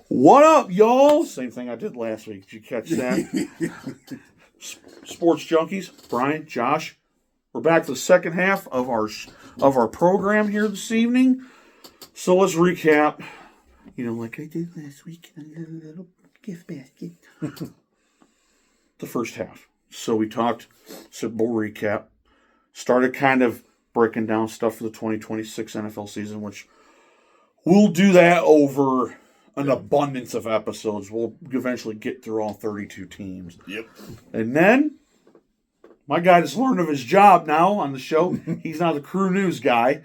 What up, y'all? Same thing I did last week. Did you catch that? Sports junkies, Brian, Josh. We're back to the second half of our program here this evening. So let's recap. Like I did last week, a little gift basket. The first half. So we talked Super Bowl recap. Started kind of breaking down stuff for the 2026 NFL season, which we'll do that over an abundance of episodes. We'll eventually get through all 32 teams. Yep. And then my guy just learned of his job now on the show. He's now the Crew News guy.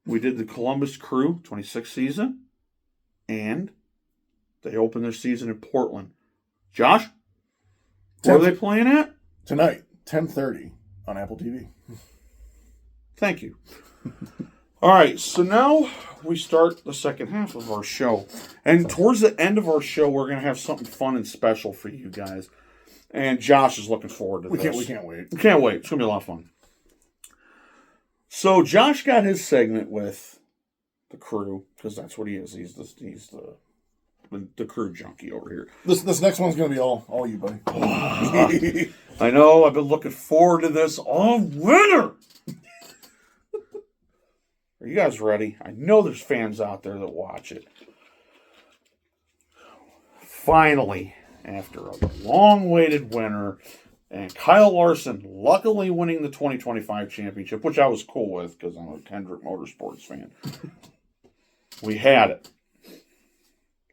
We did the Columbus Crew 26th season, and they opened their season in Portland. Josh, where are they playing at? Tonight, 10:30 on Apple TV. Thank you. All right, so now we start the second half of our show. And towards the end of our show, we're going to have something fun and special for you guys. And Josh is looking forward to this. We can't wait. We can't wait. It's going to be a lot of fun. So Josh got his segment with the Crew, because that's what he is. He's the Crew junkie over here. This next one's going to be all you, buddy. I know. I've been looking forward to this all winter. Are you guys ready? I know there's fans out there that watch it. Finally, after a long-awaited winter, and Kyle Larson luckily winning the 2025 championship, which I was cool with because I'm a Kendrick Motorsports fan. We had it.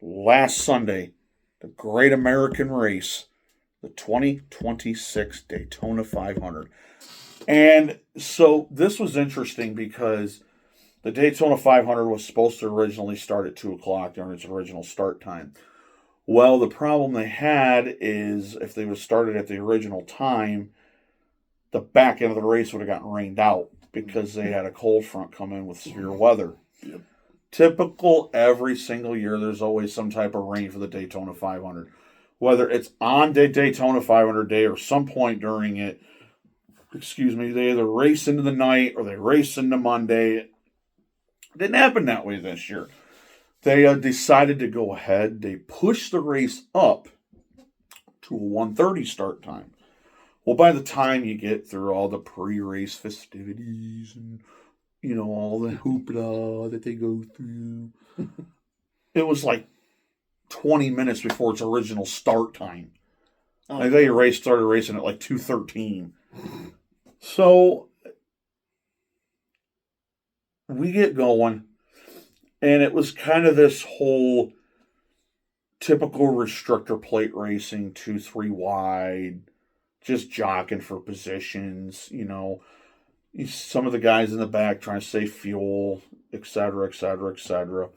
Last Sunday, the Great American Race, the 2026 Daytona 500. And so this was interesting because the Daytona 500 was supposed to originally start at 2 o'clock during its original start time. Well, the problem they had is if they would have started at the original time, the back end of the race would have gotten rained out because they had a cold front come in with severe weather. Yep. Typical every single year, there's always some type of rain for the Daytona 500. Whether it's on Daytona 500 day or some point during it, they either race into the night or they race into Monday. It didn't happen that way this year. They decided to go ahead. They pushed the race up to a 1:30 start time. Well, by the time you get through all the pre-race festivities and, all the hoopla that they go through, it was like 20 minutes before its original start time. I think the started racing at like 2:13. So we get going, and it was kind of this whole typical restrictor plate racing, 2-3 wide, just jockeying for positions, some of the guys in the back trying to save fuel, etc., etc., etc.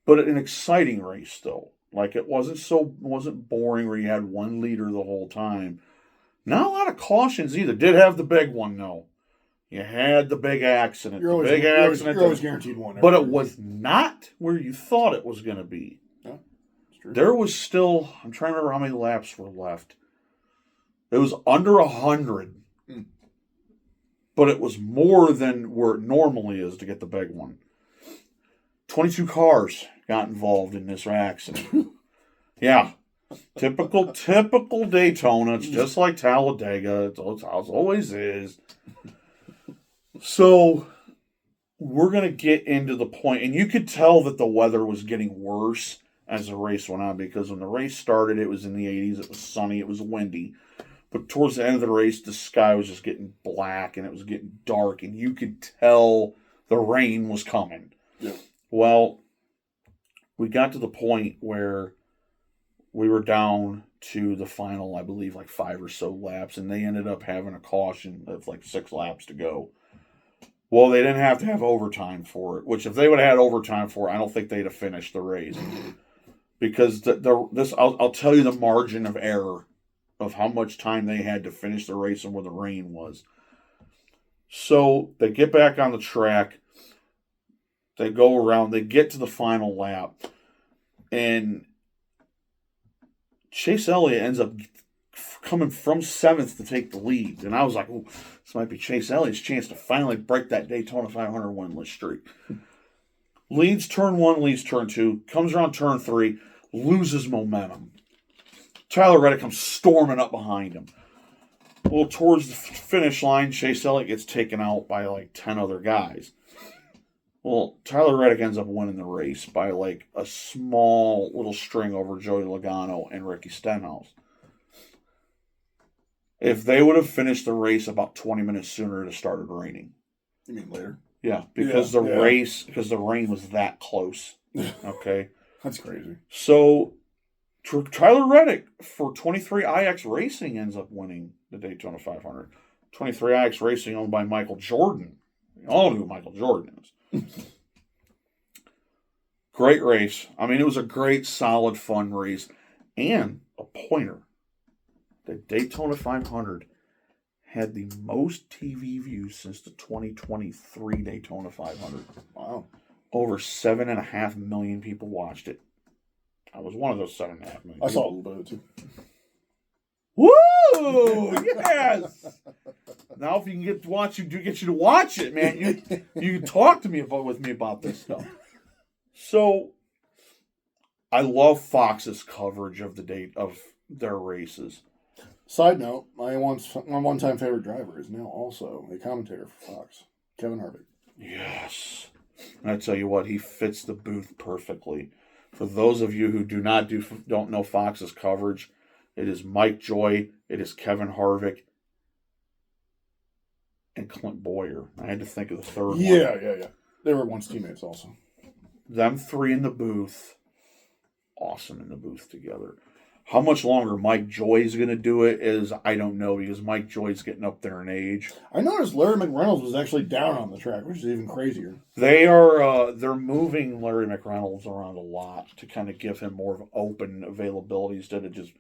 But an exciting race, though. Like, it wasn't boring where you had one leader the whole time. Not a lot of cautions either. Did have the big one, though. You had the big accident. You're always guaranteed one. But it was not where you thought it was going to be. Yeah, it's true. There was still, I'm trying to remember how many laps were left. It was under 100. But it was more than where it normally is to get the big one. 22 cars got involved in this accident. Yeah. Typical Daytona. It's just like Talladega. It's how it always is. So we're going to get into the point, and you could tell that the weather was getting worse as the race went on, because when the race started, it was in the 80s, it was sunny, it was windy. But towards the end of the race, the sky was just getting black, and it was getting dark, and you could tell the rain was coming. Yeah. Well, we got to the point where we were down to the final, I believe, like 5 or so laps, and they ended up having a caution of like 6 laps to go. Well, they didn't have to have overtime for it, which if they would have had overtime for it, I don't think they'd have finished the race. Because I'll tell you the margin of error of how much time they had to finish the race and where the rain was. So they get back on the track, they go around, they get to the final lap, and Chase Elliott ends up coming from 7th to take the lead. And I was like, oh, this might be Chase Elliott's chance to finally break that Daytona 500 winless streak. Leads turn 1, leads turn 2, comes around turn 3, loses momentum. Tyler Reddick comes storming up behind him. Well, towards the finish line, Chase Elliott gets taken out by like 10 other guys. Well, Tyler Reddick ends up winning the race by like a small little string over Joey Logano and Ricky Stenhouse. If they would have finished the race about 20 minutes sooner, it had started raining. You mean later? Yeah, because the rain was that close. Okay. That's crazy. So Tyler Reddick for 23iX Racing ends up winning the Daytona 500. 23iX Racing owned by Michael Jordan. You all know who Michael Jordan is. Great race. I mean, it was a great, solid, fun race. And a pointer. The Daytona 500 had the most TV views since the 2023 Daytona 500. Wow. Over 7.5 million people watched it. I was one of those 7.5 million. I saw a little bit of it too. Woo! Yes. Now, if you can get to watch, get you to watch it, man. You can talk to me with me about this stuff. So, I love Fox's coverage of their races. Side note: my one-time favorite driver is now also a commentator for Fox, Kevin Harvick. Yes, and I tell you what, he fits the booth perfectly. For those of you who don't know Fox's coverage, it is Mike Joy, it is Kevin Harvick, and Clint Boyer. I had to think of the third one. Yeah. They were once teammates also. Them three in the booth, awesome in the booth together. How much longer Mike Joy's going to do it is, I don't know, because Mike Joy's getting up there in age. I noticed Larry McReynolds was actually down on the track, which is even crazier. They're moving Larry McReynolds around a lot to kind of give him more of open availability instead of just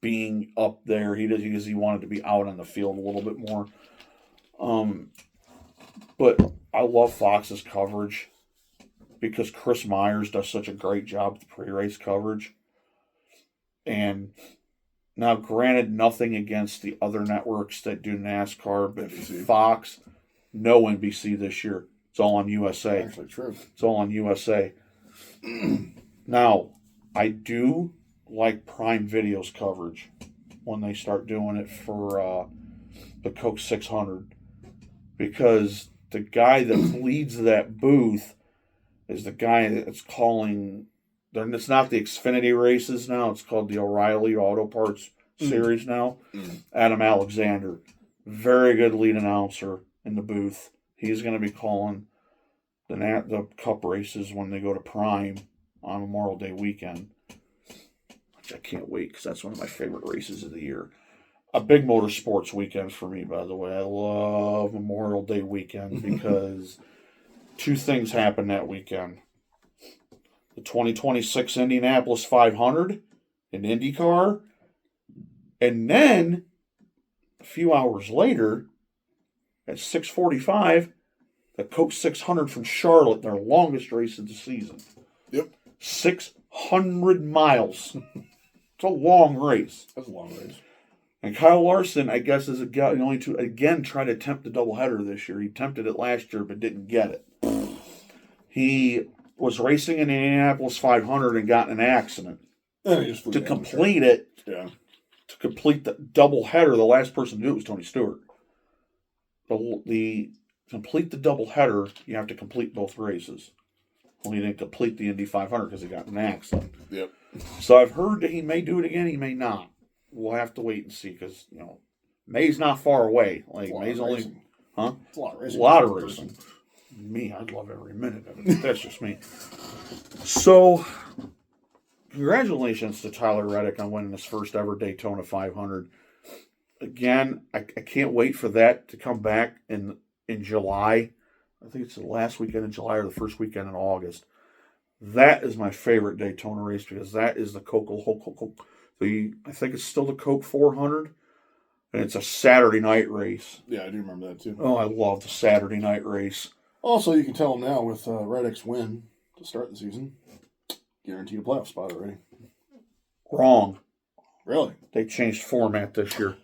being up there. He wanted to be out on the field a little bit more. But I love Fox's coverage because Chris Myers does such a great job with the pre-race coverage. And now, granted, nothing against the other networks that do NASCAR, but NBC. Fox, no NBC this year. It's all on USA. Actually, true. It's all on USA. Now, I do like Prime Video's coverage when they start doing it for the Coke 600, because the guy that leads that booth is the guy that's calling. It's not the Xfinity races now. It's called the O'Reilly Auto Parts Series now. Adam Alexander, very good lead announcer in the booth. He's going to be calling the Cup races when they go to Prime on Memorial Day weekend, which I can't wait because that's one of my favorite races of the year. A big motorsports weekend for me, by the way. I love Memorial Day weekend because two things happen that weekend. The 2026 Indianapolis 500 in IndyCar. And then, a few hours later, at 6:45, the Coke 600 from Charlotte, their longest race of the season. Yep. 600 miles. It's a long race. That's a long race. And Kyle Larson, I guess, is a guy only to, again, try to attempt the doubleheader this year. He attempted it last year, but didn't get it. He was racing in the Indianapolis 500 and got in an accident. To complete it, to complete the doubleheader, the last person to do it was Tony Stewart. The complete the doubleheader, you have to complete both races. Well, he didn't complete the Indy 500 because he got in an accident. Yep. So I've heard that he may do it again. He may not. We'll have to wait and see because May's not far away. Like May's only, huh? It's a lot of racing. A lot of racing. Me, I'd love every minute of it. That's just me. So, congratulations to Tyler Reddick on winning his first ever Daytona 500. Again, I can't wait for that to come back in July. I think it's the last weekend in July or the first weekend in August. That is my favorite Daytona race because that is the I think it's still the Coke 400, and it's a Saturday night race. Yeah, I do remember that too. Oh, I love the Saturday night race. Also, you can tell them now with Reddick's win to start the season, guaranteed a playoff spot already. Wrong. Really? They changed format this year.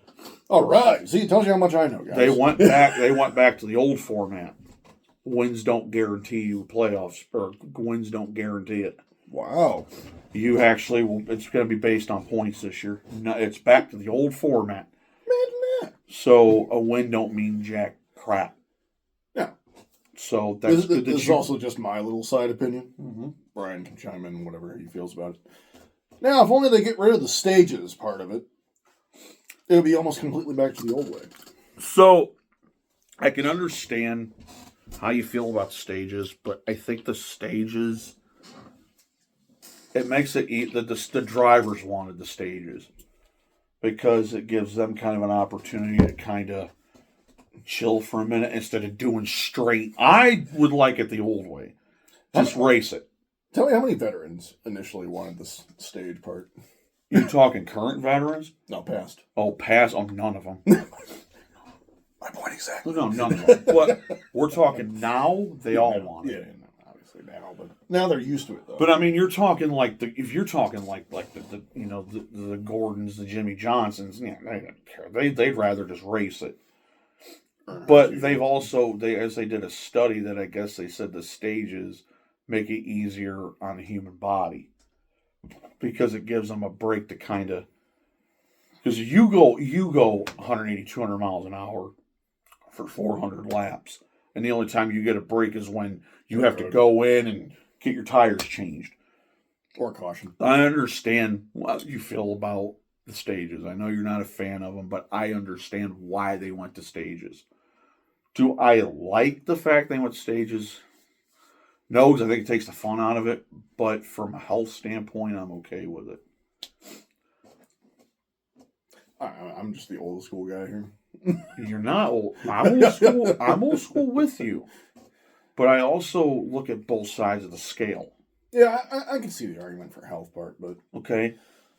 All right. See, it tells you how much I know, guys. They went back to the old format. wins don't guarantee you playoffs, or wins don't guarantee it. Wow. You actually will. It's going to be based on points this year. No, it's back to the old format. Imagine that. So a win don't mean jack crap. Yeah. So that's good. This is also just my little side opinion. Mm-hmm. Brian can chime in whatever he feels about it. Now, if only they get rid of the stages part of it, it'll be almost completely back to the old way. So I can understand how you feel about stages, but I think the stages, it makes it the drivers wanted the stages because it gives them kind of an opportunity to kind of chill for a minute instead of doing straight. I would like it the old way. Just race it. Tell me how many veterans initially wanted this stage part. You talking current veterans? No, past. Oh, past? Oh, none of them. My point exactly. No, none of them. But we're talking now, they all want it. Yeah, no, obviously now, but now they're used to it, though. But I mean, you're talking like if you're talking like the the Gordons, the Jimmy Johnsons, yeah, they don't care. They'd rather just race it. But they've also as they did a study that I guess they said the stages make it easier on the human body because it gives them a break to kind of, because you go 180, 200 miles an hour for 400 laps, and the only time you get a break is when you have to go in and get your tires changed. Or caution. I understand what you feel about the stages. I know you're not a fan of them, but I understand why they went to stages. Do I like the fact they went to stages? No, because I think it takes the fun out of it. But from a health standpoint, I'm okay with it. I'm just the old school guy here. You're not old. I'm old school. I'm old school with you. But I also look at both sides of the scale. Yeah, I can see the argument for health part, but... Okay?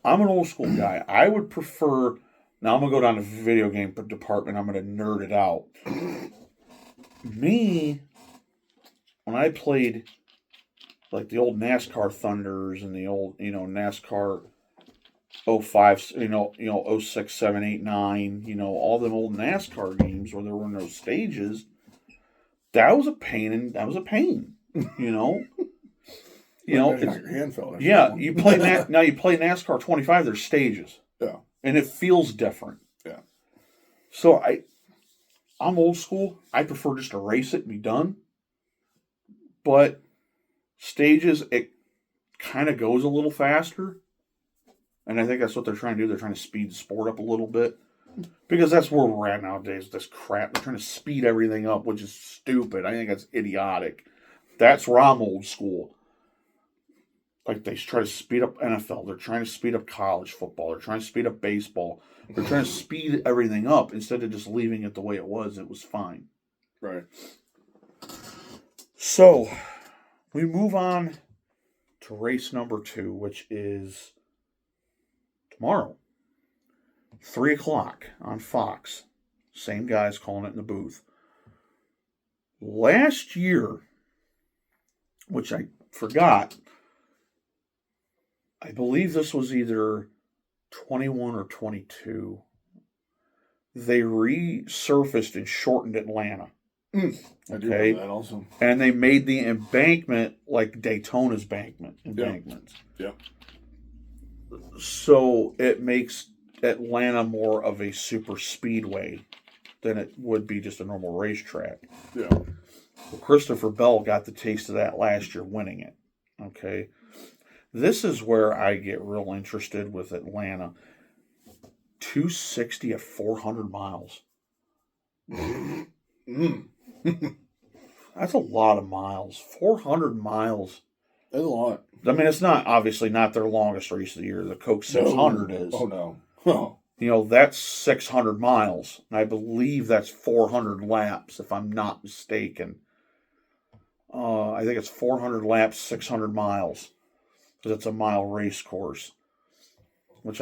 I'm an old school guy. I would prefer... Now, I'm going to go down to the video game department. I'm going to nerd it out. Me... When I played, like, the old NASCAR Thunders and the old, NASCAR 05, 06, 7, 8, 9, all them old NASCAR games where there were no stages, that was a pain, you know? Your hand fell. Yeah, you play now you play NASCAR 25, there's stages. Yeah. And it feels different. Yeah. So I'm old school. I prefer just to race it and be done. But stages, it kind of goes a little faster. And I think that's what they're trying to do. They're trying to speed the sport up a little bit. Because that's where we're at nowadays, this crap. They're trying to speed everything up, which is stupid. I think that's idiotic. That's where I'm old school. Like, they try to speed up NFL. They're trying to speed up college football. They're trying to speed up baseball. They're trying to speed everything up instead of just leaving it the way it was. It was fine. Right. So, we move on to race number 2, which is tomorrow. 3 o'clock on Fox. Same guys calling it in the booth. Last year, which I forgot, I believe this was either 21 or 22. They resurfaced and shortened Atlanta. I do know that also. And they made the embankment like Daytona's embankments. Yeah. So it makes Atlanta more of a super speedway than it would be just a normal racetrack. Yeah. Well, Christopher Bell got the taste of that last year, winning it. Okay. This is where I get real interested with Atlanta. 260 at 400 miles. That's a lot of miles. 400 miles. That's a lot. I mean, it's obviously not their longest race of the year. The Coke 600 is. Oh, no. Oh. That's 600 miles. And I believe that's 400 laps, if I'm not mistaken. I think it's 400 laps, 600 miles. Because it's a mile race course. Which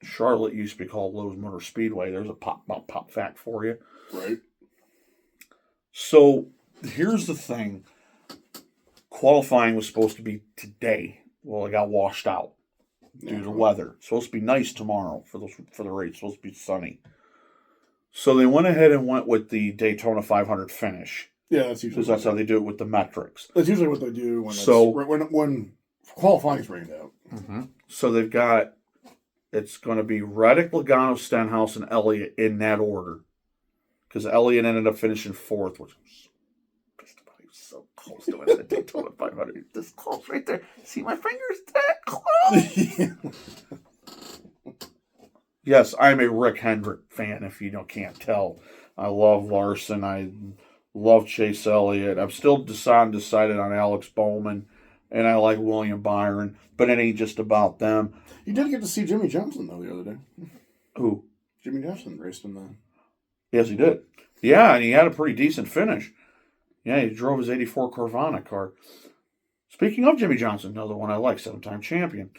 Charlotte used to be called Lowe's Motor Speedway. There's a pop fact for you. Right. So, here's the thing. Qualifying was supposed to be today. Well, it got washed out due to weather. It's supposed to be nice tomorrow for the race. It's supposed to be sunny. So they went ahead and went with the Daytona 500 finish. Yeah, that's usually because that's how they do it with the metrics. That's usually what they do when when qualifying's rained out. Mm-hmm. So they've got, it's going to be Reddick, Logano, Stenhouse, and Elliott in that order. Because Elliott ended up finishing 4th, which I'm so pissed about. He was so close to winning the Daytona 500. This close right there. See my fingers that close? Yes, I'm a Rick Hendrick fan, if you can't tell. I love Larson. I love Chase Elliott. I'm still decided on Alex Bowman. And I like William Byron. But it ain't just about them. You did get to see Jimmy Johnson, though, the other day. Who? Jimmy Johnson raced in the... Yes, he did. Yeah, and he had a pretty decent finish. Yeah, he drove his 84 Carvana car. Speaking of Jimmy Johnson, another one I like, 7-time champion.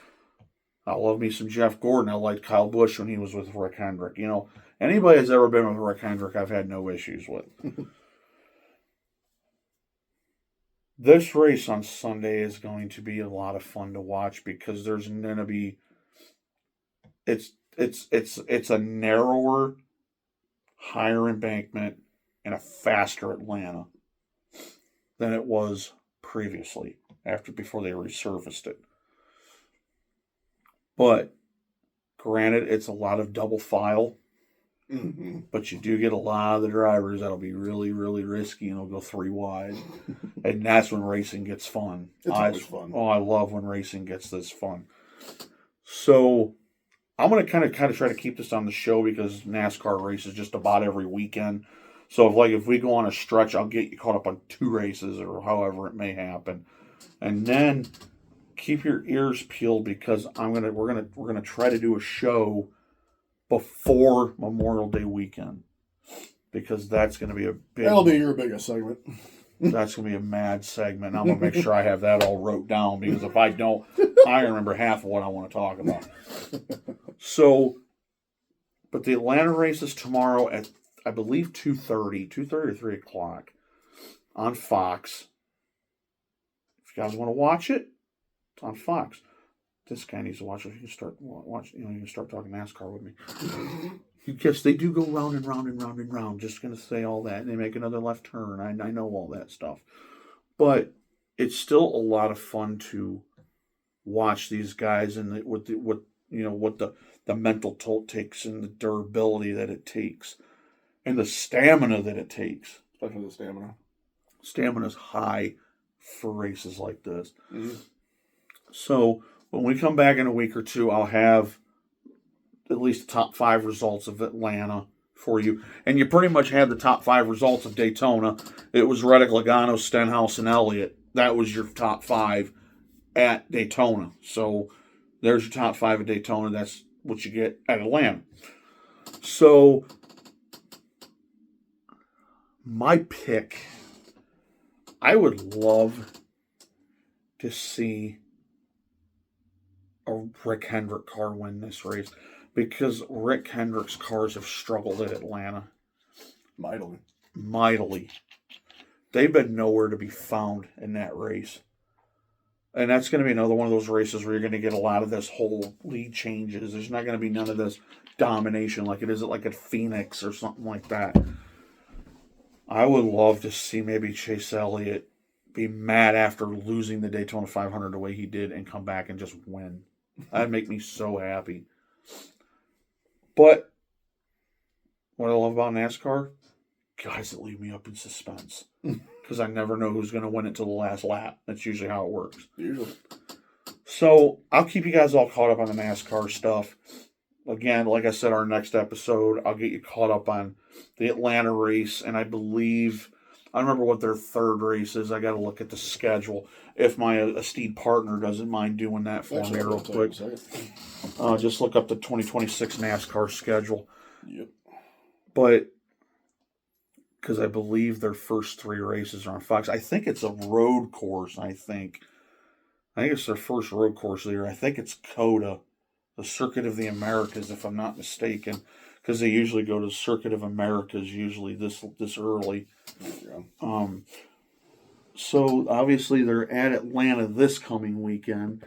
I love me some Jeff Gordon. I liked Kyle Busch when he was with Rick Hendrick. Anybody that's ever been with Rick Hendrick, I've had no issues with. This race on Sunday is going to be a lot of fun to watch because there's going to be... It's a narrower, higher embankment, and a faster Atlanta than it was previously, before they resurfaced it. But granted, it's a lot of double file, but you do get a lot of the drivers that'll be really, really risky and will go 3 wide, and that's when racing gets fun. It's always fun. Oh, I love when racing gets this fun. So I'm going to kind of try to keep this on the show because NASCAR races just about every weekend. So if we go on a stretch, I'll get you caught up on 2 races or however it may happen. And then keep your ears peeled because we're gonna try to do a show before Memorial Day weekend because that's going to be a big... That'll be your biggest segment. That's going to be a mad segment. I'm going to make sure I have that all wrote down because if I don't, I remember half of what I want to talk about. So, but the Atlanta race is tomorrow at, I believe, 2:30 or 3 o'clock on Fox. If you guys want to watch it, it's on Fox. This guy needs to watch it. You can start watching. You can start talking NASCAR with me. Yes, they do go round and round and round and round. Just gonna say all that, and they make another left turn. I know all that stuff, but it's still a lot of fun to watch these guys and what the mental toll takes and the durability that it takes, and the stamina that it takes. Especially the stamina. Stamina's high for races like this. Mm-hmm. So when we come back in a week or two, I'll have at least the top 5 results of Atlanta for you. And you pretty much had the top 5 results of Daytona. It was Reddick, Logano, Stenhouse, and Elliott. That was your top 5 at Daytona. So there's your top 5 at Daytona. That's what you get at Atlanta. So my pick, I would love to see a Rick Hendrick car win this race because Rick Hendrick's cars have struggled at Atlanta mightily. They've been nowhere to be found in that race. And that's going to be another one of those races where you're going to get a lot of this whole lead changes. There's not going to be none of this domination like it is like at Phoenix or something like that. I would love to see maybe Chase Elliott be mad after losing the Daytona 500 the way he did and come back and just win. That'd make me so happy. But what I love about NASCAR, guys that leave me up in suspense. Because I never know who's going to win it till the last lap. That's usually how it works. Usually. So I'll keep you guys all caught up on the NASCAR stuff. Again, like I said, our next episode, I'll get you caught up on the Atlanta race. And I believe, I don't remember what their 3rd race is. I got to look at the schedule. If my esteemed partner doesn't mind doing that for me real quick. Just look up the 2026 NASCAR schedule. Yep. But because I believe their first 3 races are on Fox. I think it's a road course, I think it's their first road course of the year. I think it's COTA, the Circuit of the Americas, if I'm not mistaken, because they usually go to Circuit of Americas usually this early. Yeah. So obviously they're at Atlanta this coming weekend.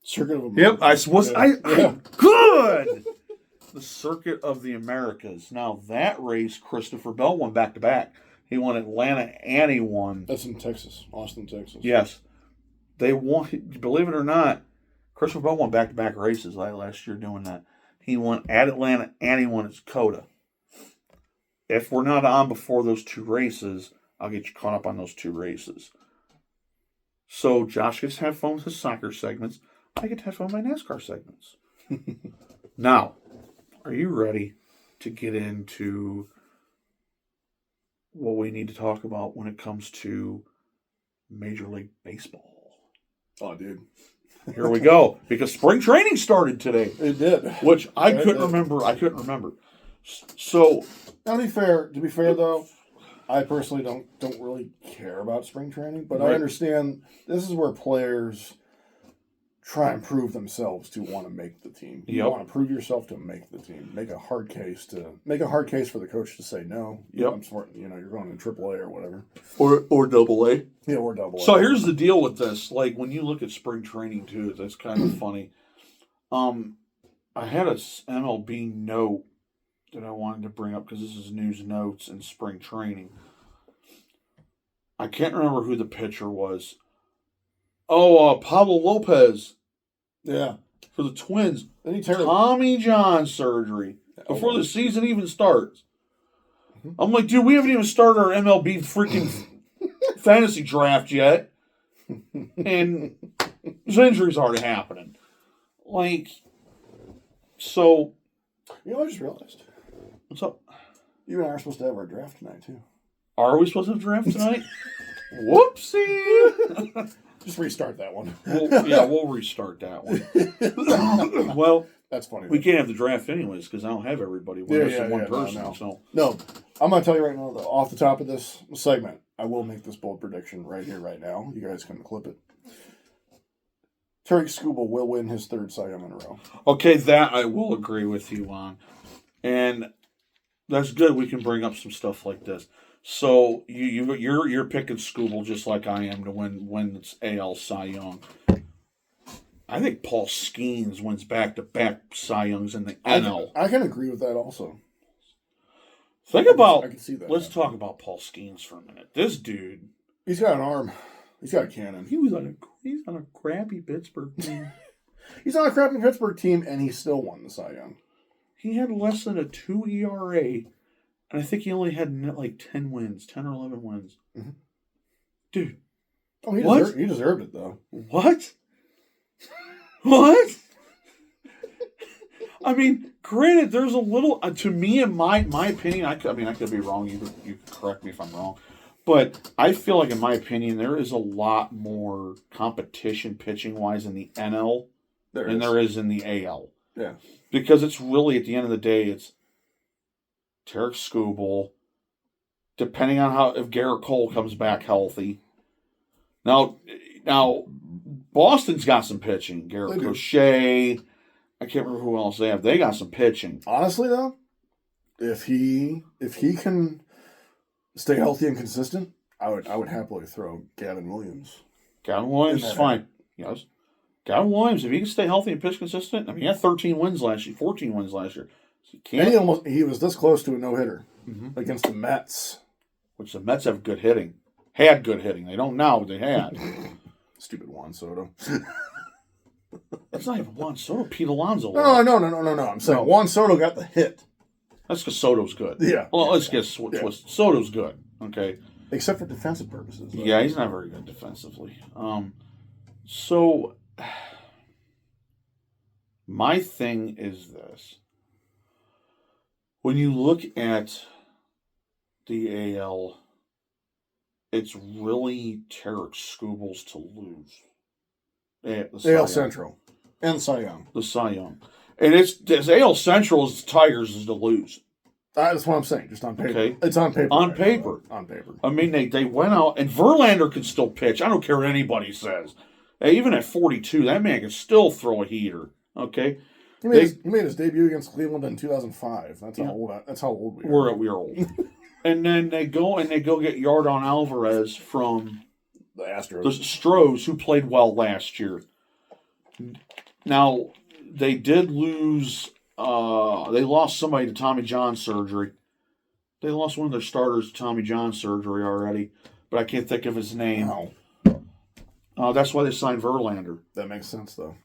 Circuit of Americas. Yep, good. The Circuit of the Americas. Now that race, Christopher Bell won back-to-back. He won Atlanta, and he won. That's in Texas, Austin, Texas. Yes, they won. Believe it or not, Christopher Bell won back-to-back races last year doing that. He won at Atlanta, and he won at Dakota. If we're not on before those 2 races, I'll get you caught up on those 2 races. So Josh gets to have fun with his soccer segments. I get to have fun with my NASCAR segments. Now, are you ready to get into what we need to talk about when it comes to Major League Baseball? Oh, dude. Here we go. Because spring training started today. It did. Which I couldn't remember. So, now, to be fair though, I personally don't really care about spring training, but right. I understand this is where players try and prove themselves to want to make the team. You want to prove yourself to make the team. Make a hard case for the coach to say no. I'm smart. You're going to AAA or whatever, or AA. Yeah, or AA. So here's the deal with this. Like when you look at spring training too, that's kind of funny. I had a MLB note that I wanted to bring up because this is news notes and spring training. I can't remember who the pitcher was. Pablo Lopez. Yeah. For the Twins. Then he Tommy John surgery before the season even starts. I'm like, dude, we haven't even started our MLB freaking fantasy draft yet. And his injury's already happening. Like, so. I just realized. What's up? You and I are supposed to have our draft tonight, too. Are we supposed to have a draft tonight? Whoopsie! Just restart that one. We'll restart that one. Well, that's funny. We can't have the draft anyways because I don't have everybody. We're missing one person. No, I'm going to tell you right now, though, off the top of this segment, I will make this bold prediction right here, right now. You guys can clip it. Tarik Skubal will win his 3rd Cy Young in a row. Okay, that I will agree with you on. And that's good. We can bring up some stuff like this. So you're picking Skubal just like I am to win it's AL Cy Young. I think Paul Skeens wins back-to-back Cy Youngs in the NL. I can agree with that also. I can see that. Let's talk about Paul Skeens for a minute. This dude, he's got an arm. He's got a cannon. He's on a crappy Pittsburgh team. He's on a crappy Pittsburgh team, and he still won the Cy Young. He had less than a 2 ERA, and I think he only had like 10 wins, 10 or 11 wins. Mm-hmm. Dude. Oh, he deserved it, though. What? What? I mean, granted, there's a little, to me, in my opinion, I could be wrong. You could correct me if I'm wrong. But I feel like, in my opinion, there is a lot more competition pitching-wise in the NL than there is in the AL. Yeah. Because it's really, at the end of the day, it's Tarik Skubal, depending on if Garrett Cole comes back healthy. Now, Boston's got some pitching. Garrett Crochet, I can't remember who else they have. They got some pitching. Honestly, though, if he can stay healthy and consistent, I would happily throw Gavin Williams. Gavin Williams is fine. Yes. Gavin Williams, if he can stay healthy and pitch consistent, I mean, he had 13 wins last year, 14 wins last year. So he was this close to a no-hitter against the Mets. Which the Mets have good hitting. Had good hitting. They don't now, but they had. Stupid Juan Soto. It's not even Juan Soto. Pete Alonso. No. I'm saying Juan Soto got the hit. That's because Soto's good. Yeah. Well, let's get twisted. Soto's good. Okay. Except for defensive purposes. Though. Yeah, he's not very good defensively. So, my thing is this. When you look at the AL, it's really Tarik Skubal's to lose. AL Central. And Cy Young. The Cy Young. And it's AL Central is Tigers is to lose. That's what I'm saying. Just on paper. Okay. It's on paper. On paper. On paper. I mean, they went out, and Verlander can still pitch. I don't care what anybody says. Even at 42, that man can still throw a heater. Okay? He made his debut against Cleveland in 2005. That's how old we are. We are old. And then they go get Yordan Alvarez from the Astros. The Stros, who played well last year. Now, they did lose. They lost somebody to Tommy John surgery. They lost one of their starters to Tommy John surgery already, but I can't think of his name. Wow. That's why they signed Verlander. That makes sense, though.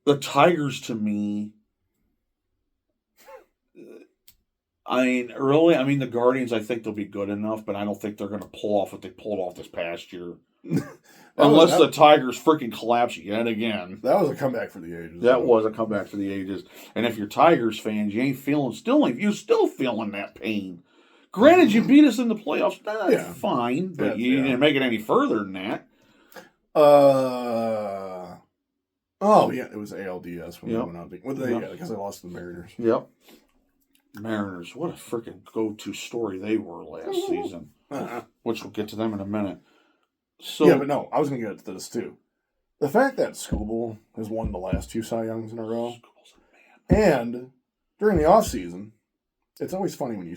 The Tigers, to me, the Guardians, I think they'll be good enough, but I don't think they're going to pull off what they pulled off this past year. Unless the Tigers freaking collapse yet again. That was a comeback for the ages. That was a comeback for the ages. And if you're Tigers fans, you're still feeling that pain. Granted, you beat us in the playoffs. That's fine, but you didn't make it any further than that. It was ALDS when they went out. Because they lost to the Mariners. Yep. Mariners, what a freaking go-to story they were last season. Which we'll get to them in a minute. So, yeah, but no, I was going to get to this too. The fact that Skubal has won the last 2 Cy Youngs in a row, and during the offseason, it's always funny when you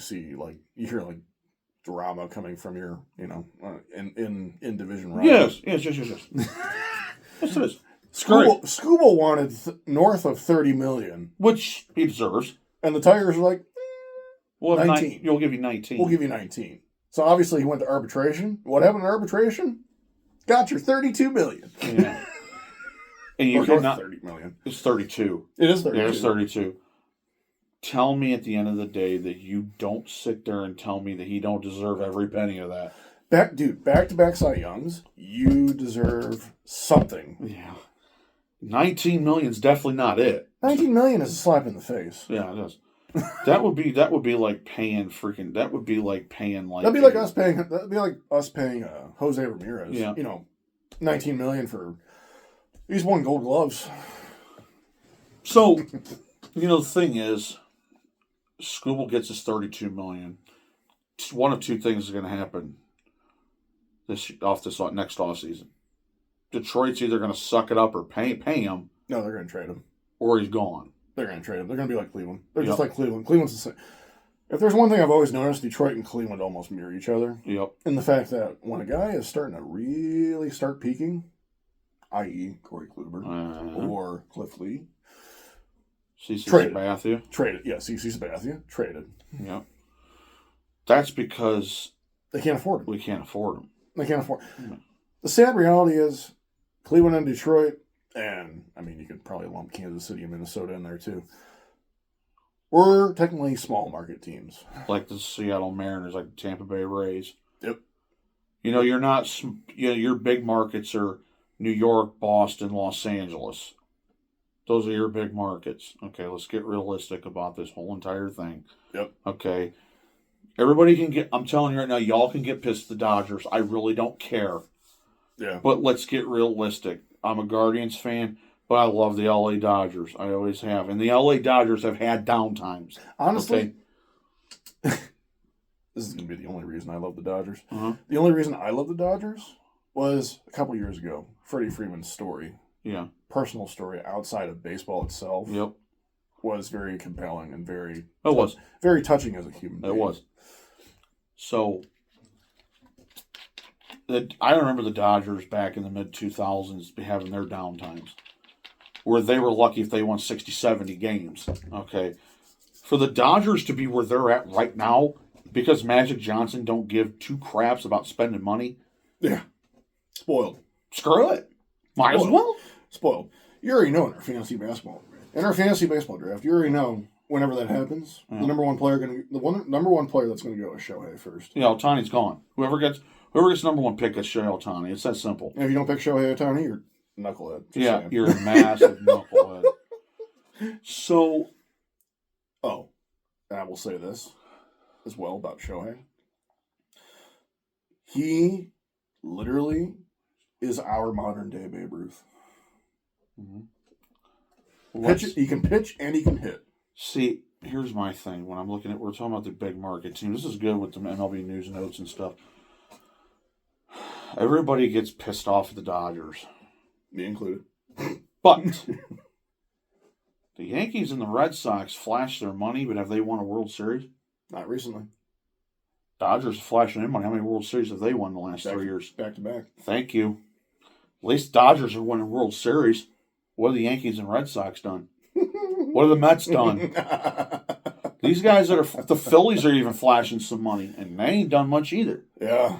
hear drama coming from your, in division rivals. Yes. Yes, it is. Skubal wanted north of $30 million, which he deserves, and the Tigers were like, well, 19. You'll give you 19. We'll give you 19. So obviously he went to arbitration. What happened in arbitration? Got your $32 million. Yeah. And you cannot. $30 million. It's 32. It is 32. Yeah, it's 32. Tell me at the end of the day that you don't sit there and tell me that he don't deserve every penny of that. Back-to-back Cy Youngs, you deserve something. Yeah. 19 million is definitely not it. 19 million is a slap in the face. Yeah, it is. That would be like paying freaking. That would be like paying like. That'd be like us paying Jose Ramirez. Yeah. 19 million for. He's won Gold Gloves. So, the thing is, Skubal gets his 32 million. One of two things is going to happen next offseason. Detroit's either going to suck it up or pay him. No, they're going to trade him, or he's gone. They're going to trade him. They're going to be like Cleveland. They're just like Cleveland. Cleveland's the same. If there's one thing I've always noticed, Detroit and Cleveland almost mirror each other. Yep. In the fact that when a guy is starting to really start peaking, i.e. Corey Kluber or Cliff Lee, CC Sabathia. Traded. Yeah, CC Sabathia. Traded. Yep. That's because they can't afford him. We can't afford him. They can't afford him. The sad reality is Cleveland and Detroit, and you could probably lump Kansas City and Minnesota in there too. We're technically small market teams. Like the Seattle Mariners, like the Tampa Bay Rays. Yep. You're not, your big markets are New York, Boston, Los Angeles. Those are your big markets. Okay, let's get realistic about this whole entire thing. Yep. Okay. Everybody can get, I'm telling you right now, y'all can get pissed at the Dodgers. I really don't care. Yeah. But let's get realistic. I'm a Guardians fan, but I love the LA Dodgers. I always have. And the LA Dodgers have had down times. Honestly, this is going to be the only reason I love the Dodgers. Uh-huh. The only reason I love the Dodgers was a couple years ago. Freddie Freeman's story. Yeah. Personal story outside of baseball itself. Yep. Was very compelling and very touching as a human being. It was. So, I remember the Dodgers back in the mid-2000s having their down times, where they were lucky if they won 60, 70 games. Okay. For the Dodgers to be where they're at right now, because Magic Johnson don't give two craps about spending money. Yeah. Spoiled. Screw it. Might as well. Spoiled. You already know in our fantasy baseball. In our fantasy baseball draft, you already know whenever that happens, the number one player that's going to go is Shohei first. Yeah, Ohtani's gone. Whoever gets number one pick gets Shohei Ohtani. It's that simple. And if you don't pick Shohei Ohtani, you're a knucklehead. Yeah, saying. You're a massive knucklehead. So, and I will say this as well about Shohei. He literally is our modern day Babe Ruth. Mm-hmm. He can pitch and he can hit. See, here's my thing. When we're talking about the big market team. This is good with the MLB news notes and stuff. Everybody gets pissed off at the Dodgers. Me included. But the Yankees and the Red Sox flash their money, but have they won a World Series? Not recently. Dodgers are flashing their money. How many World Series have they won in the last 3 years? Back to back. Thank you. At least Dodgers are winning World Series. What have the Yankees and Red Sox done? What have the Mets done? These guys that are the Phillies are even flashing some money, and they ain't done much either. Yeah.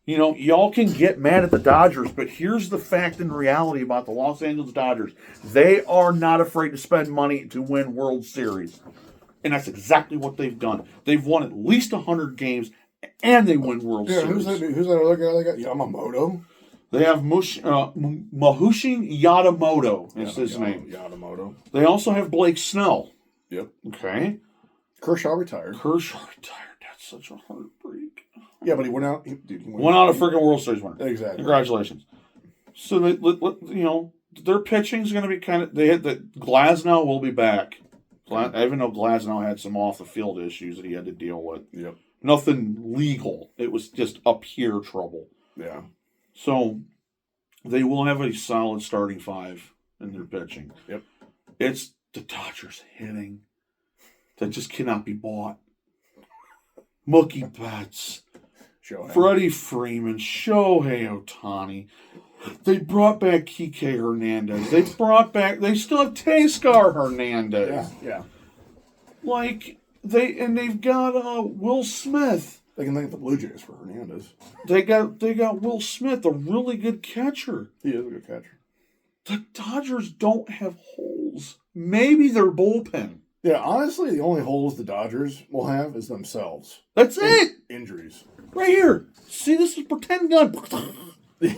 You know, y'all can get mad at the Dodgers, but here's the fact and reality about the Los Angeles Dodgers. They are not afraid to spend money to win World Series. And that's exactly what they've done. They've won at least 100 games, and they win World Series. Who's that other guy they got? Yamamoto? They have Mahushin Yamamoto is his name. Yamamoto. They also have Blake Snell. Yep. Okay. Kershaw retired. That's such a heartbreak. Yeah, but he went out. He went out a freaking World Series winner. Exactly. Congratulations. So their pitching is going to be kind of. They hit that Glasnow will be back. Even though Glasnow had some off the field issues that he had to deal with. Yep. Nothing legal. It was just up here trouble. Yeah. So they will have a solid starting five in their pitching. Yep. It's the Dodgers hitting that just cannot be bought. Mookie Betts, Freddie Freeman, Shohei Ohtani. They brought back Kike Hernandez. They still have Teoscar Hernandez. Yeah. They've got Will Smith. They can thank the Blue Jays for Hernandez. They got Will Smith, a really good catcher. He is a good catcher. The Dodgers don't have holes. Maybe their bullpen. Yeah, honestly, the only holes the Dodgers will have is themselves. That's it. Injuries. Right here. See, this is pretend gun.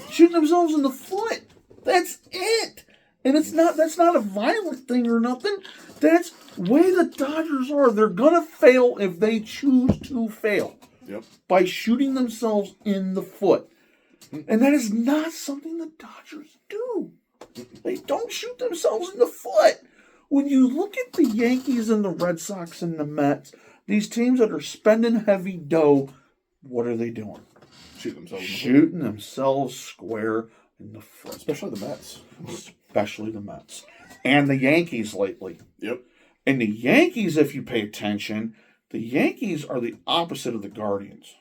Shooting themselves in the foot. That's it. And that's not a violent thing or nothing. That's the way the Dodgers are. They're gonna fail if they choose to fail. Yep. By shooting themselves in the foot. And that is not something the Dodgers do. They don't shoot themselves in the foot. When you look at the Yankees and the Red Sox and the Mets, these teams that are spending heavy dough, what are they doing? Shooting themselves square in the foot. Especially the Mets. And the Yankees lately. Yep. And the Yankees, if you pay attention, the Yankees are the opposite of the Guardians.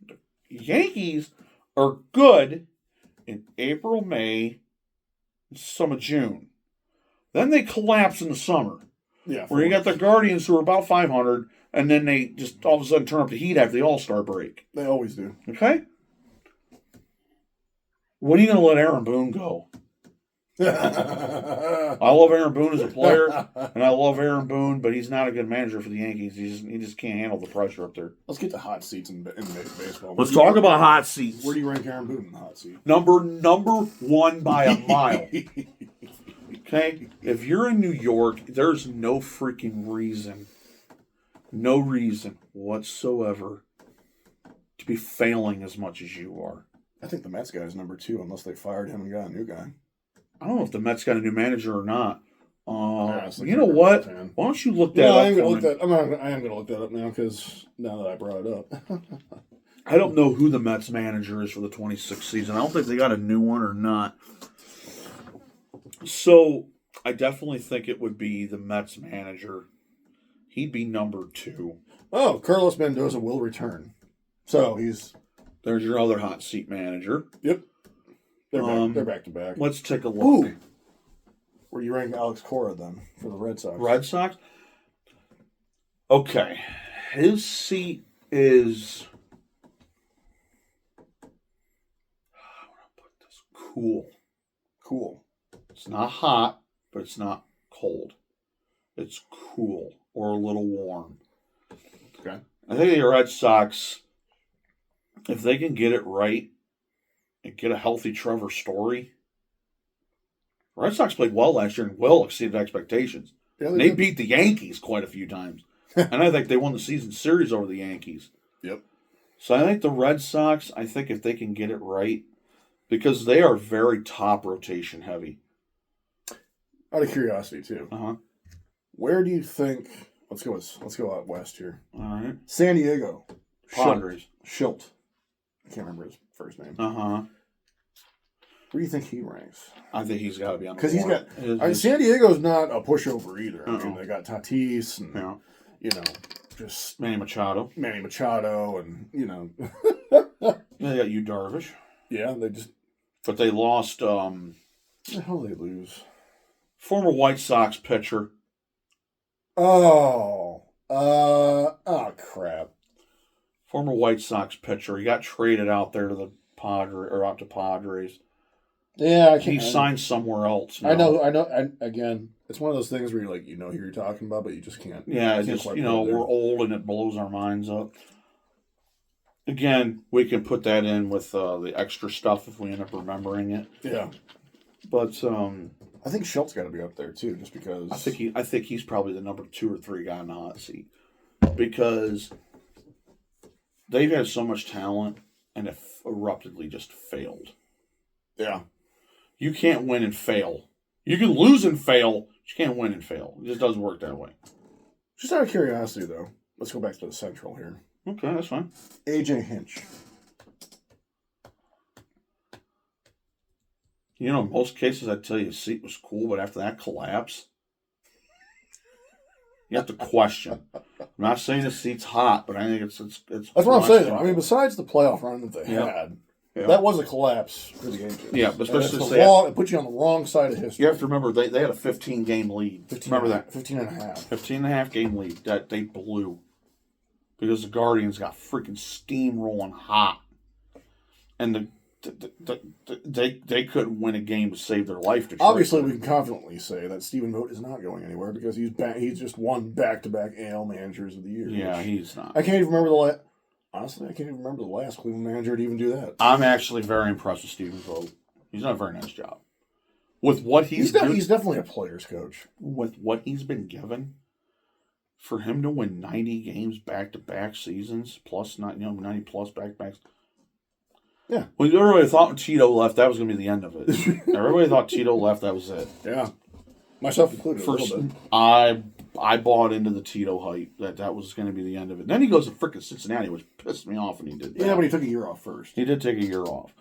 The Yankees are good in April, May, and some of June. Then they collapse in the summer. Yeah. Where you got the Guardians who are about 500, and then they just all of a sudden turn up the heat after the All-Star break. They always do. Okay? When are you going to let Aaron Boone go? I love Aaron Boone as a player, and I love Aaron Boone, but he's not a good manager for the Yankees. He just can't handle the pressure up there. Let's get to hot seats in baseball. Let's talk about hot seats. Where do you rank Aaron Boone in the hot seat? Number one by a mile. Okay? If you're in New York, there's no freaking reason whatsoever to be failing as much as you are. I think the Mets guy is number 2 unless they fired him and got a new guy. I don't know if the Mets got a new manager or not. You know what? Why don't you look that up? I am going to look that up now because now that I brought it up. I don't know who the Mets manager is for the 26th season. I don't think they got a new one or not. So I definitely think it would be the Mets manager. He'd be number 2. Oh, Carlos Mendoza will return. So there's your other hot seat manager. Yep. They're back to back. Let's take a look. Ooh. Where do you rank Alex Cora then for the Red Sox? Red Sox? Okay. His seat is... How would I put this? Cool. It's not hot, but it's not cold. It's cool or a little warm. Okay. I think the Red Sox, if they can get it right and get a healthy Trevor Story, Red Sox played well last year and well exceeded expectations. Yeah, they beat the Yankees quite a few times. And I think they won the season series over the Yankees. Yep. So I think the Red Sox, if they can get it right, because they are very top rotation heavy. Out of curiosity, too. Uh-huh. Where do you think... Let's go out west here. All right. San Diego. Padres. Schilt. I can't remember his first name. Uh-huh. Where do you think he ranks? I think he's got to be on the board. Because he's got... San Diego's not a pushover either. I mean, they got Tatis and, just... Manny Machado, and, They got Yu Darvish. Yeah, they just... But they lost... What the hell did they lose? Former White Sox pitcher. Oh. Oh crap. Former White Sox pitcher. He got traded out there to the out to Padres. Yeah, I can't. He signed somewhere else. I know. Again, it's one of those things where you're like, who you're talking about, but you just can't. Yeah, can't just we're old and it blows our minds up. Again, we can put that in with the extra stuff if we end up remembering it. Yeah, but I think Schultz got to be up there too, just because. I think he's probably the number 2 or 3 guy in the hot seat because they've had so much talent and have eruptedly just failed. Yeah, you can't win and fail. You can lose and fail, but you can't win and fail. It just doesn't work that way. Just out of curiosity, though, let's go back to the Central here. Okay, that's fine. AJ Hinch. You know, in most cases, I'd tell you his seat was cool, but after that collapse, you have to question. I'm not saying the seat's hot, but I think it's that's what I'm saying, though. I mean, besides the playoff run that they had, that was a collapse for the Angels. Yeah, but especially it put you on the wrong side of history. You have to remember, they had a 15-game lead. Remember that? 15 and a half. 15 and a half game lead that they blew. Because the Guardians got freaking steamrolling hot. And they couldn't win a game to save their life. Obviously, we can confidently say that Stephen Vogt is not going anywhere because he's just won back-to-back AL managers of the year. Yeah, he's not. I can't even remember honestly, I can't even remember the last Cleveland manager to even do that. I'm actually very impressed with Stephen Vogt. He's done a very nice job. With what he's definitely a player's coach. With what he's been given, for him to win 90 games back-to-back seasons, plus 90 plus back-to-backs. Yeah. When everybody thought when Tito left, that was going to be the end of it. Everybody thought Tito left, that was it. Yeah. Myself included, a little bit. I bought into the Tito hype that was going to be the end of it. Then he goes to frickin' Cincinnati, which pissed me off when he did that. Yeah, but he took a year off first. He did take a year off.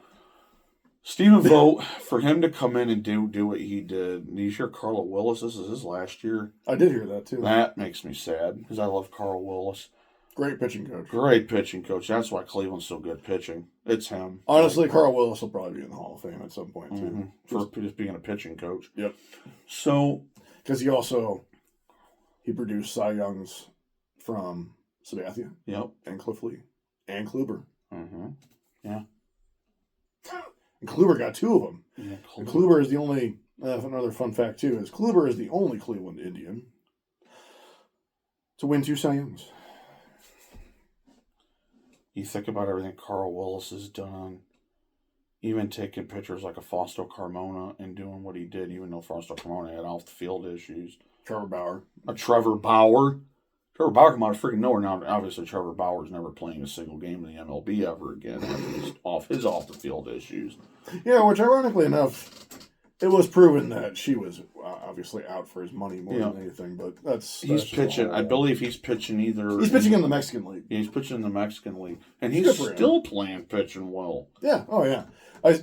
Stephen Vogt, for him to come in and do what he did, and you hear Carlo Willis, this is his last year. I did hear that, too. That makes me sad, because I love Carl Willis. Great pitching coach. Great pitching coach. That's why Cleveland's so good pitching. It's him. Honestly, Carl Willis will probably be in the Hall of Fame at some point, too. For just being a pitching coach. Yep. So. Because he produced Cy Youngs from Sabathia. Yep. And Cliff Lee. And Kluber. Mm-hmm. Yeah. And Kluber got 2 of them. Yeah, and Kluber is the only, another fun fact, too, is Kluber is the only Cleveland Indian to win 2 Cy Youngs. You think about everything Carl Willis has done, even taking pitchers like a Fausto Carmona and doing what he did, even though Fausto Carmona had off-the-field issues. Trevor Bauer. Trevor Bauer come out of freaking nowhere. Now, obviously, Trevor Bauer's never playing a single game in the MLB ever again after his off-the-field issues. Yeah, which, ironically enough, it was proven that she was obviously out for his money more than anything, but he's pitching. I believe he's pitching either. He's pitching in the Mexican League. Yeah, he's pitching in the Mexican League, and he's still playing pitching well. Yeah. Oh yeah. I'll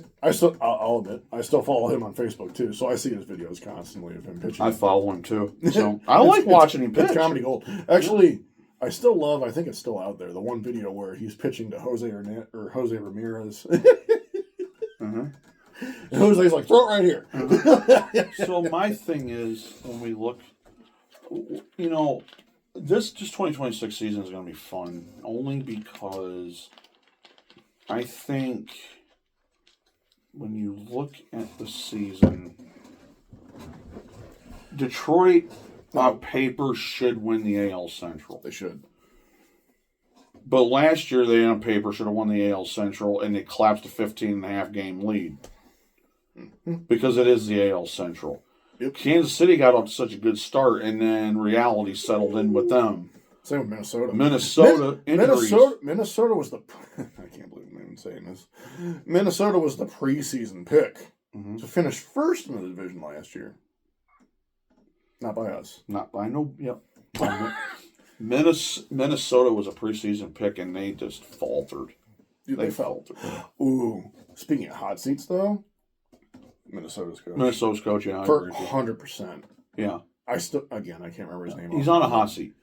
admit, I still follow him on Facebook too, so I see his videos constantly of him pitching. I follow him too, so I like watching him pitch. It's comedy gold. Actually, I still love. I think it's still out there. The one video where he's pitching to Jose Ramirez. Uh-huh. And Jose's like, throw it right here. So my thing is, when we look, this 2026 season is going to be fun, only because I think when you look at the season, Detroit, on paper, should win the AL Central. They should. But last year, they on paper should have won the AL Central, and they collapsed a 15.5 game lead. Because it is the AL Central. Yep. Kansas City got off to such a good start, and then reality settled in with them. Same with Minnesota. Minnesota was the... I can't believe I'm even saying this. Minnesota was the preseason pick to finish first in the division last year. Not by us. Not by no... Yep. Minnesota was a preseason pick, and they just faltered. Dude, they faltered. Ooh. Speaking of hot seats, though, Minnesota's coach, yeah. For 100%. Yeah. I can't remember his name. He's on a hot seat.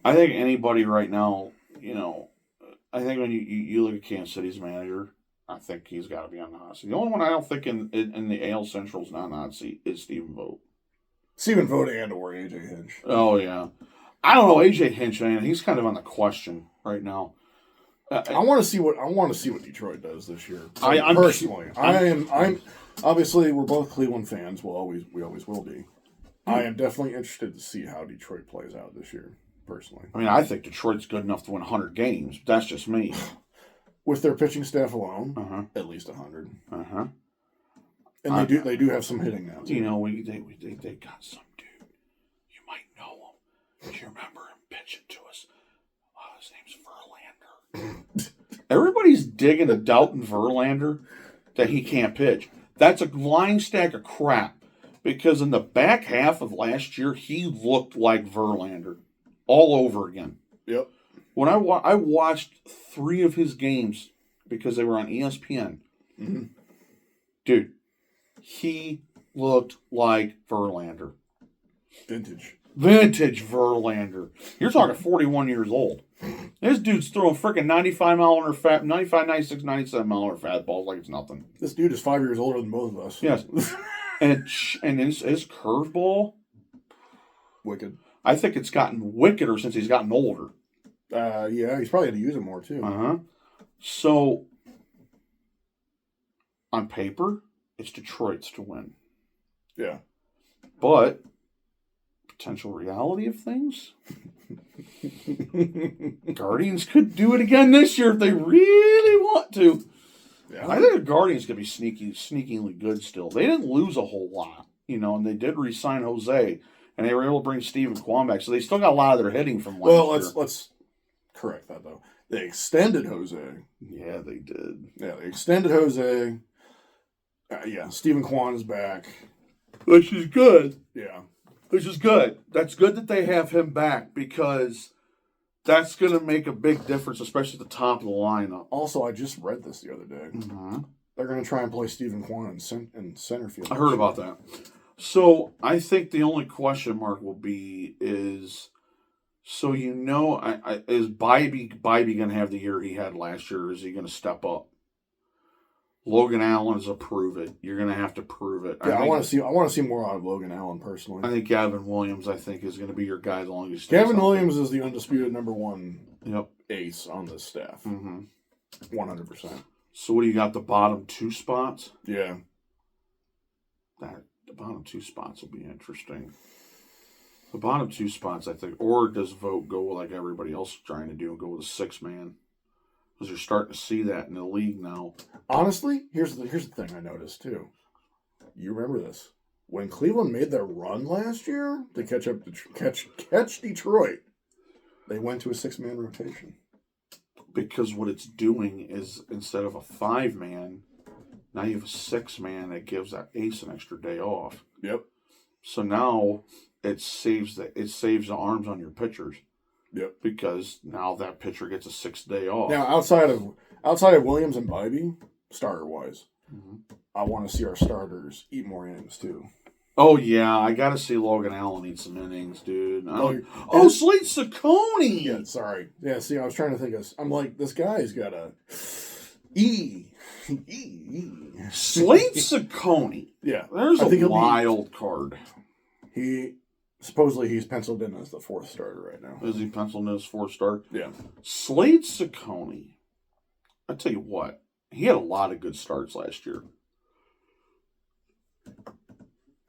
I think anybody right now, I think when you look at Kansas City's manager, I think he's got to be on the hot seat. The only one I don't think in the AL Central's not on the hot seat is Stephen Vogt. Stephen Vogt and or AJ Hinch. Oh, yeah. I don't know, AJ Hinch, man. He's kind of on the question right now. I want to see what Detroit does this year. I'm obviously we're both Cleveland fans. We always will be. I am definitely interested to see how Detroit plays out this year. Personally, I mean, I think Detroit's good enough to win 100 games. That's just me. With their pitching staff alone, at least 100. And they do have some hitting now. Too. You know, they got some dude. You might know him. Do you remember him pitching to us? Oh, his name's Verlander. Everybody's digging to Dalton Verlander that he can't pitch. That's a lying stack of crap. Because in the back half of last year, he looked like Verlander all over again. Yep. When I watched 3 of his games because they were on ESPN. Mm-hmm. Dude, he looked like Verlander. Vintage Verlander. You're talking 41 years old. This dude's throwing freaking 95 mile an hour fat, 95, 96, 97 mile an hour fat balls like it's nothing. This dude is 5 years older than both of us. Yes. and his curveball, wicked. I think it's gotten wickeder since he's gotten older. Yeah, he's probably going to use it more too. So, on paper, it's Detroit's to win. Yeah. But, potential reality of things, Guardians could do it again this year if they really want to. Yeah. I think the Guardians could be sneakily good still. They didn't lose a whole lot, and they did re-sign Jose, and they were able to bring Stephen Kwan back, so they still got a lot of their hitting from last year. Well, let's correct that though. They extended Jose. Yeah, they did. Yeah, they extended Jose. Stephen Kwan is back. Which is good. Yeah. Which is good. That's good that they have him back because that's going to make a big difference, especially at the top of the lineup. Also, I just read this the other day. Mm-hmm. They're going to try and play Stephen Kwan in center field. I heard about that. So I think the only question mark will be is, so is Bybee going to have the year he had last year, or is he going to step up? Logan Allen is a prove it. You're going to have to prove it. Yeah, I want to see more out of Logan Allen personally. I think Gavin Williams, is going to be your guy as long as Gavin Williams is the undisputed number one Yep. ace on this staff. 100%. So what do you got? The bottom 2 spots? Yeah. The bottom 2 spots will be interesting. The bottom 2 spots, I think, or does Vogt go like everybody else is trying to do and go with a 6-man? Because you're starting to see that in the league now. Honestly, here's the thing I noticed too. You remember this? When Cleveland made their run last year to catch Detroit, they went to a 6-man rotation. Because what it's doing is instead of a 5-man, now you have a 6-man that gives that ace an extra day off. Yep. So now it saves the arms on your pitchers. Yep. Because now that pitcher gets a 6th day off. Now outside of Williams and Bybee, starter wise, I want to see our starters eat more innings too. Oh yeah, I got to see Logan Allen eat some innings, dude. Slade Ciccone. Yeah, sorry. Yeah, see, I was trying to think of. I'm like, this guy's got a Slade Ciccone. Yeah, there's a wild card. Supposedly he's penciled in as the 4th starter right now. Is he penciled in as 4th starter? Yeah. Slade Ciccone. I tell you what, he had a lot of good starts last year.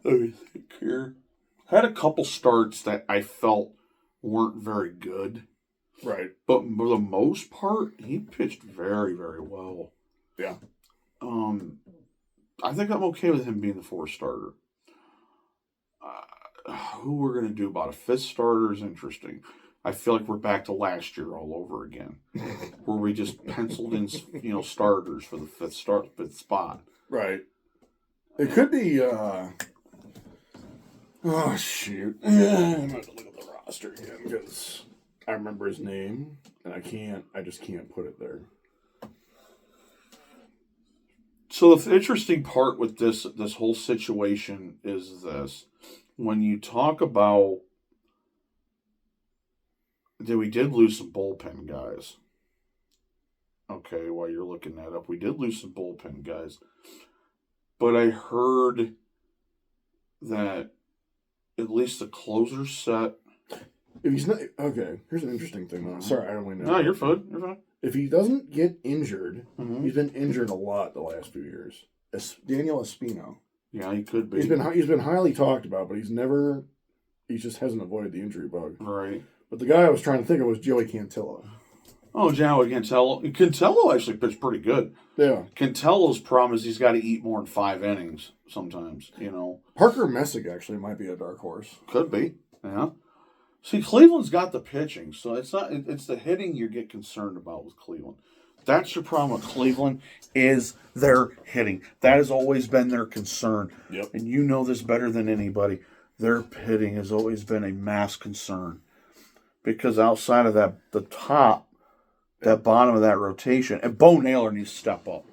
Let me think here. Had a couple starts that I felt weren't very good. Right. But for the most part, he pitched very, very well. Yeah. I think I'm okay with him being the 4th starter. Who we're going to do about a 5th starter is interesting. I feel like we're back to last year all over again, where we just penciled in, starters for the 5th spot. Right. It could be. Oh shoot! I'm gonna have to look at the roster again because I remember his name and I just can't put it there. So the interesting part with this whole situation is this. When you talk about that we did lose some bullpen guys. Okay, while you're looking that up, we did lose some bullpen guys. But I heard that at least the closer set. If he's not okay, here's an interesting thing though. Sorry, I don't really know. No, you're fine. You're fine. If he doesn't get injured, Mm-hmm. he's been injured a lot the last few years. Daniel Espino. Yeah, he could be. He's been highly talked about, but he just hasn't avoided the injury bug. Right. But the guy I was trying to think of was Joey Cantillo. Oh, Joey Cantello. Cantello actually pitched pretty good. Yeah. Cantello's problem is he's got to eat more than 5 innings sometimes, you know. Parker Messick actually might be a dark horse. Could be. Yeah. See, Cleveland's got the pitching, so it's the hitting you get concerned about with Cleveland. That's your problem with Cleveland is their hitting. That has always been their concern. Yep. And you know this better than anybody. Their hitting has always been a mass concern. Because outside of that bottom of that rotation, and Bo Naylor needs to step up.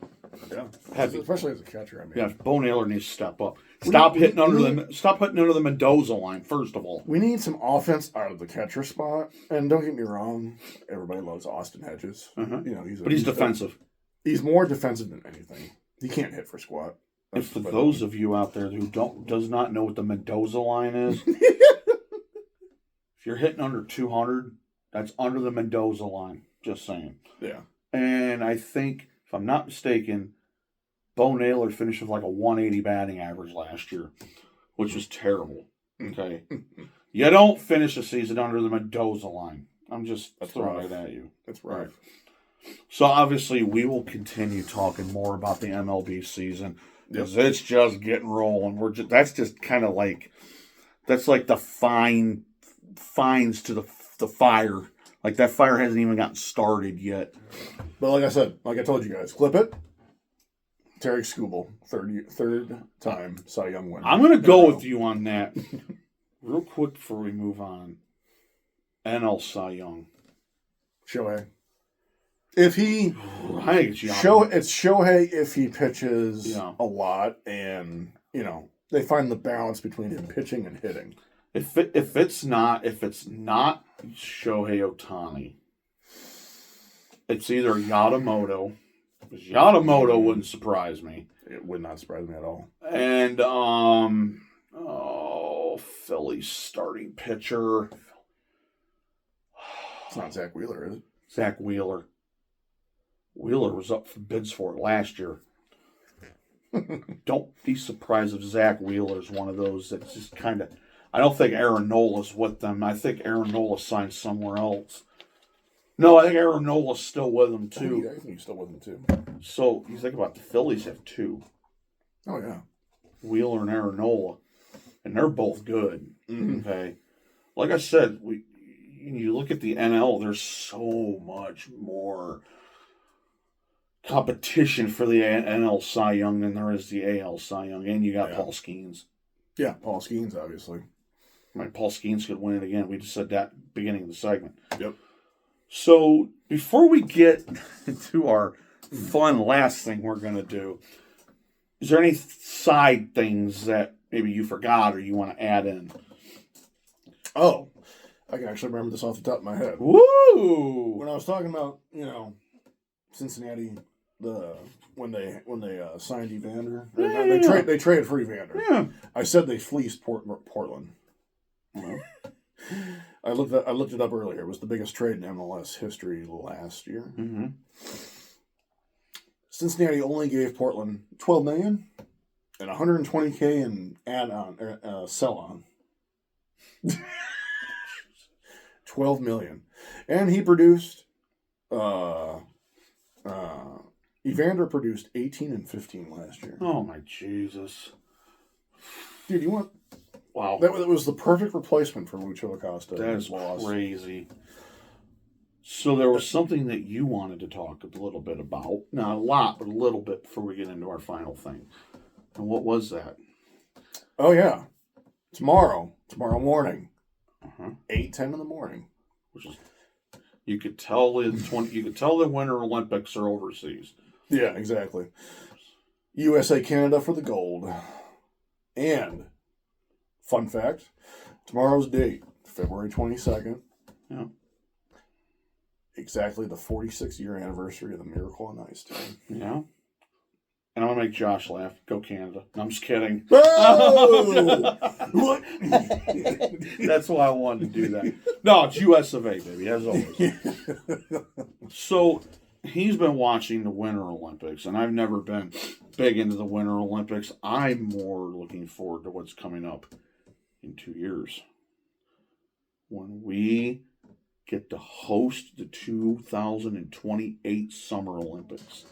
Yeah. Heavy. Especially as a catcher, I mean. Yeah, Bo Naylor needs to step up. Stop hitting under the Mendoza line, first of all. We need some offense out of the catcher spot. And don't get me wrong, everybody loves Austin Hedges. Uh-huh. You know, he's defensive. He's more defensive than anything. He can't hit for squat. And for those of you out there who does not know what the Mendoza line is, if you're hitting under 200, that's under the Mendoza line. Just saying. Yeah. And I think, if I'm not mistaken, Bo Naylor finished with like a 180 batting average last year, which was terrible. Okay. You don't finish a season under the Mendoza line. I'm just throwing it at you. That's right. So obviously we will continue talking more about the MLB season because it's just getting rolling. That's just kind of like the fines to the fire. Like that fire hasn't even gotten started yet. But like I said, like I told you guys, clip it. Tarek Skubal, third time Cy Young winner. I'm going to go with you on that. Real quick before we move on. NL Cy Young. Shohei. If he... it's Shohei if he pitches a lot and, you know, they find the balance between him pitching and hitting. If it's not Shohei Ohtani, it's either Yamamoto. Yamamoto wouldn't surprise me. It would not surprise me at all. And Philly's starting pitcher. It's not Zach Wheeler, is it? Zach Wheeler. Wheeler was up for bids for it last year. Don't be surprised if Zach Wheeler's one of those that's just kind of... I don't think Aaron Nola's with them. I think Aaron Nola signed somewhere else. No, I think Aaron Nola's still with them, too. Yeah, I think he's still with them, too. So, you think about the Phillies have 2. Oh, yeah. Wheeler and Aaron Nola. And they're both good. Mm-hmm. Okay. Like I said, you look at the NL, there's so much more competition for the NL Cy Young than there is the AL Cy Young. And you got Paul Skeens. Yeah, Paul Skeens, obviously. Right, Paul Skeens could win it again. We just said that at the beginning of the segment. Yep. So, before we get to our fun last thing we're going to do, is there any side things that maybe you forgot or you want to add in? Oh, I can actually remember this off the top of my head. Woo! When I was talking about, you know, Cincinnati, when they signed Evander, they traded for Evander. Yeah. I said they fleeced Portland. I looked it up earlier. It was the biggest trade in MLS history last year. Mm-hmm. Cincinnati only gave Portland $12 million and $120K in add-on sell-on. $12 million, and he produced. Evander produced 18 and 15 last year. Oh my Jesus, dude! You want? Wow, that was the perfect replacement for Lucho Acosta. That is crazy. So there was something that you wanted to talk a little bit about. Not a lot, but a little bit before we get into our final thing. And what was that? Oh yeah, tomorrow morning, 8:10 in the morning. Which is, you could tell the Winter Olympics are overseas. Yeah, exactly. USA Canada for the gold. And fun fact, tomorrow's date, February 22nd. Yeah. Exactly the 46th year anniversary of the Miracle on Ice team. Yeah. and I'm going to make Josh laugh. Go Canada. No, I'm just kidding. Oh! What? That's why I wanted to do that. No, it's US of A, baby, as always. So he's been watching the Winter Olympics, and I've never been big into the Winter Olympics. I'm more looking forward to what's coming up in 2 years when we get to host the 2028 Summer Olympics,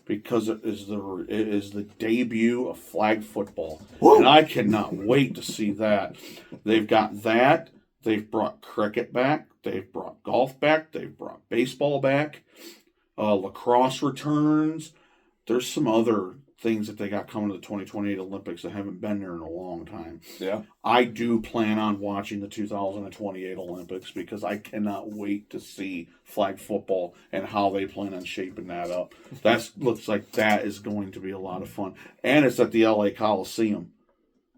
because it is the debut of flag football. Woo! And I cannot wait to see that. They've got that. They've brought cricket back. They've brought golf back. They've brought baseball back. Lacrosse returns. There's some other things that they got coming to the 2028 Olympics that haven't been there in a long time. Yeah. I do plan on watching the 2028 Olympics because I cannot wait to see flag football and how they plan on shaping that up. That looks like that is going to be a lot of fun. And it's at the LA Coliseum.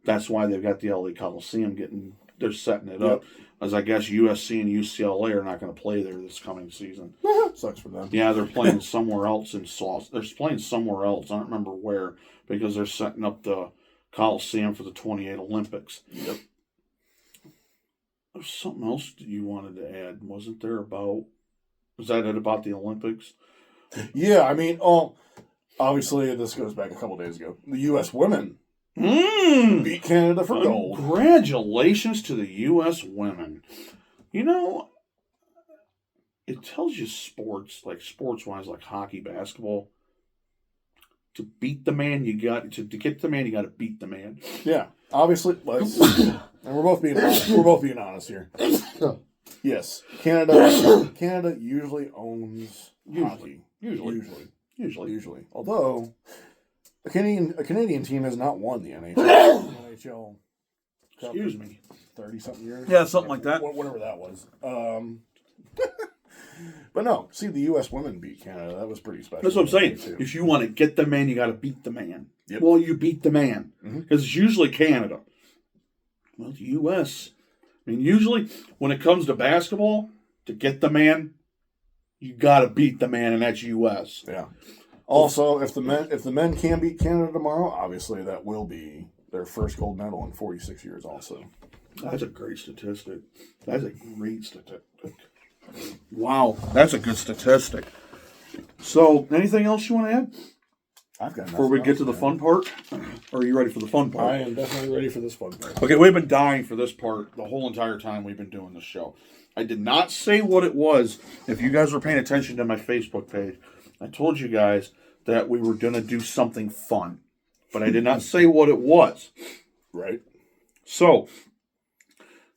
That's why they've got the LA Coliseum they're setting it up. As I guess USC and UCLA are not going to play there this coming season. Sucks for them. Yeah, they're playing somewhere else They're playing somewhere else. I don't remember where, because they're setting up the Coliseum for the 28 Olympics. Yep. There's something else that you wanted to add, wasn't there? Was that it about the Olympics? Yeah, I mean, obviously this goes back a couple days ago. The U.S. women beat Canada for gold. Congratulations to the U.S. women. You know, it tells you sports-wise, like hockey, basketball, to beat the man, to get the man, you got to beat the man. Yeah, obviously, and we're both being honest here. Yes, Canada usually owns hockey. Usually. Although a Canadian team has not won the NHL. Cup. Excuse me. 30-something years. Yeah, something like that. Whatever that was. But no, see, the U.S. women beat Canada. That was pretty special. That's what I'm saying. If you want to get the man, you got to beat the man. Yep. Well, you beat the man. Because it's usually Canada. Well, the U.S., I mean, usually when it comes to basketball, to get the man, you got to beat the man, and that's U.S. Yeah. Also, if the men can beat Canada tomorrow, obviously that will be their first gold medal in 46 years also. That's a great statistic. Wow, that's a good statistic. So, anything else you want to add? I've got before we get to the fun part? Or are you ready for the fun part? I am definitely ready for this fun part. Okay, we've been dying for this part the whole entire time we've been doing this show. I did not say what it was. If you guys were paying attention to my Facebook page, I told you guys that we were going to do something fun. But I did not say what it was. Right. So,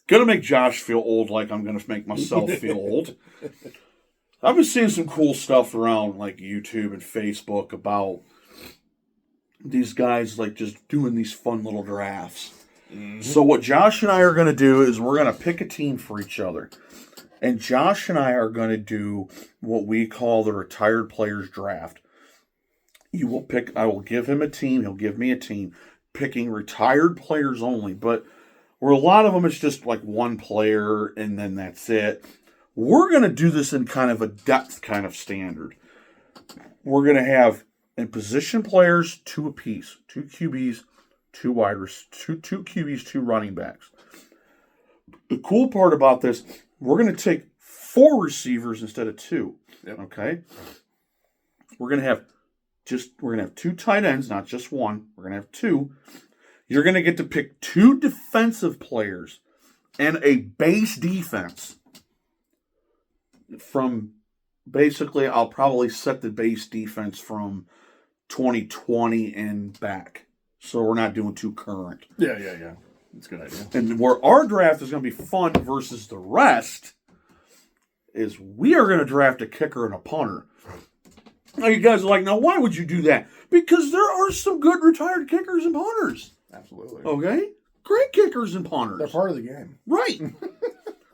going to make Josh feel old like I'm going to make myself feel old. I've been seeing some cool stuff around like YouTube and Facebook about these guys like just doing these fun little drafts. Mm-hmm. So what Josh and I are going to do is we're going to pick a team for each other. And Josh and I are going to do what we call the retired players draft. I will give him a team, he'll give me a team, picking retired players only, but where a lot of them it's just like one player and then that's it. We're going to do this in kind of a depth kind of standard. We're going to have in position players 2 apiece, 2 QBs, 2 wide receivers, 2 QBs, 2 running backs. The cool part about this, we're going to take 4 receivers instead of 2. Yep. Okay? We're going to have 2 tight ends, not just 1. We're going to have 2. You're going to get to pick 2 defensive players and a base defense. From basically, I'll probably set the base defense from 2020 and back. So we're not doing too current. Yeah. That's a good idea. And where our draft is going to be fun versus the rest is we are going to draft a kicker and a punter. Now you guys are like, now why would you do that? Because there are some good retired kickers and punters. Absolutely. Okay? Great kickers and punters. They're part of the game. Right.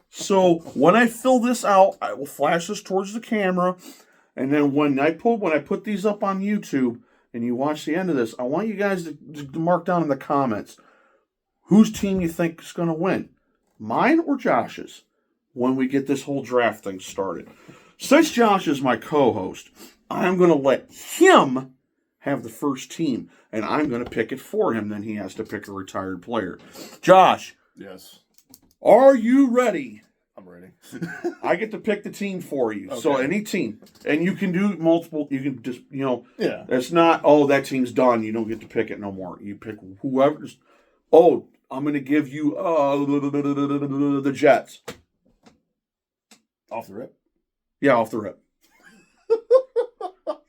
So when I fill this out, I will flash this towards the camera. And then when I put these up on YouTube and you watch the end of this, I want you guys to mark down in the comments whose team you think is going to win. Mine or Josh's when we get this whole draft thing started. Since Josh is my co-host, I'm going to let him have the first team, and I'm going to pick it for him. Then he has to pick a retired player. Josh. Yes. Are you ready? I'm ready. I get to pick the team for you. Okay. So any team. And you can do multiple. You can just, Yeah. It's not, that team's done. You don't get to pick it no more. You pick whoever's. Oh, I'm going to give you the Jets. Off the rip? Yeah, off the rip.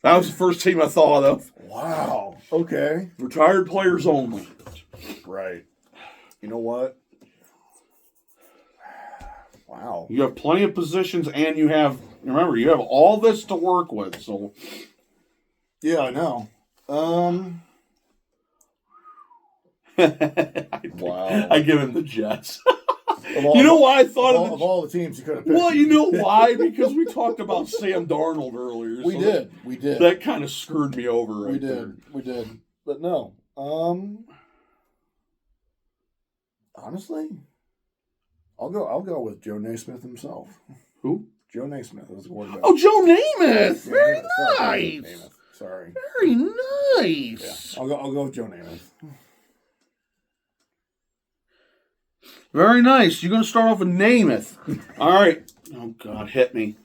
That was the first team I thought of. Wow. Okay. Retired players only. Right. You know what? Wow. You have plenty of positions, and you have all this to work with. So, yeah, I know. Wow. I give him the Jets. You know why I thought of all the teams you could have picked? Well, you know why? Because we talked about Sam Darnold earlier. We did. That kind of screwed me over. Right We did. But no. Honestly, I'll go with Joe Naismith himself. Who? Joe Naismith was the quarterback. Oh, Joe Namath. Very Sorry, nice. Namath. Sorry. Very nice. Yeah. I'll go with Joe Namath. Very nice. You're going to start off with Namath. All right. Oh, God, hit me.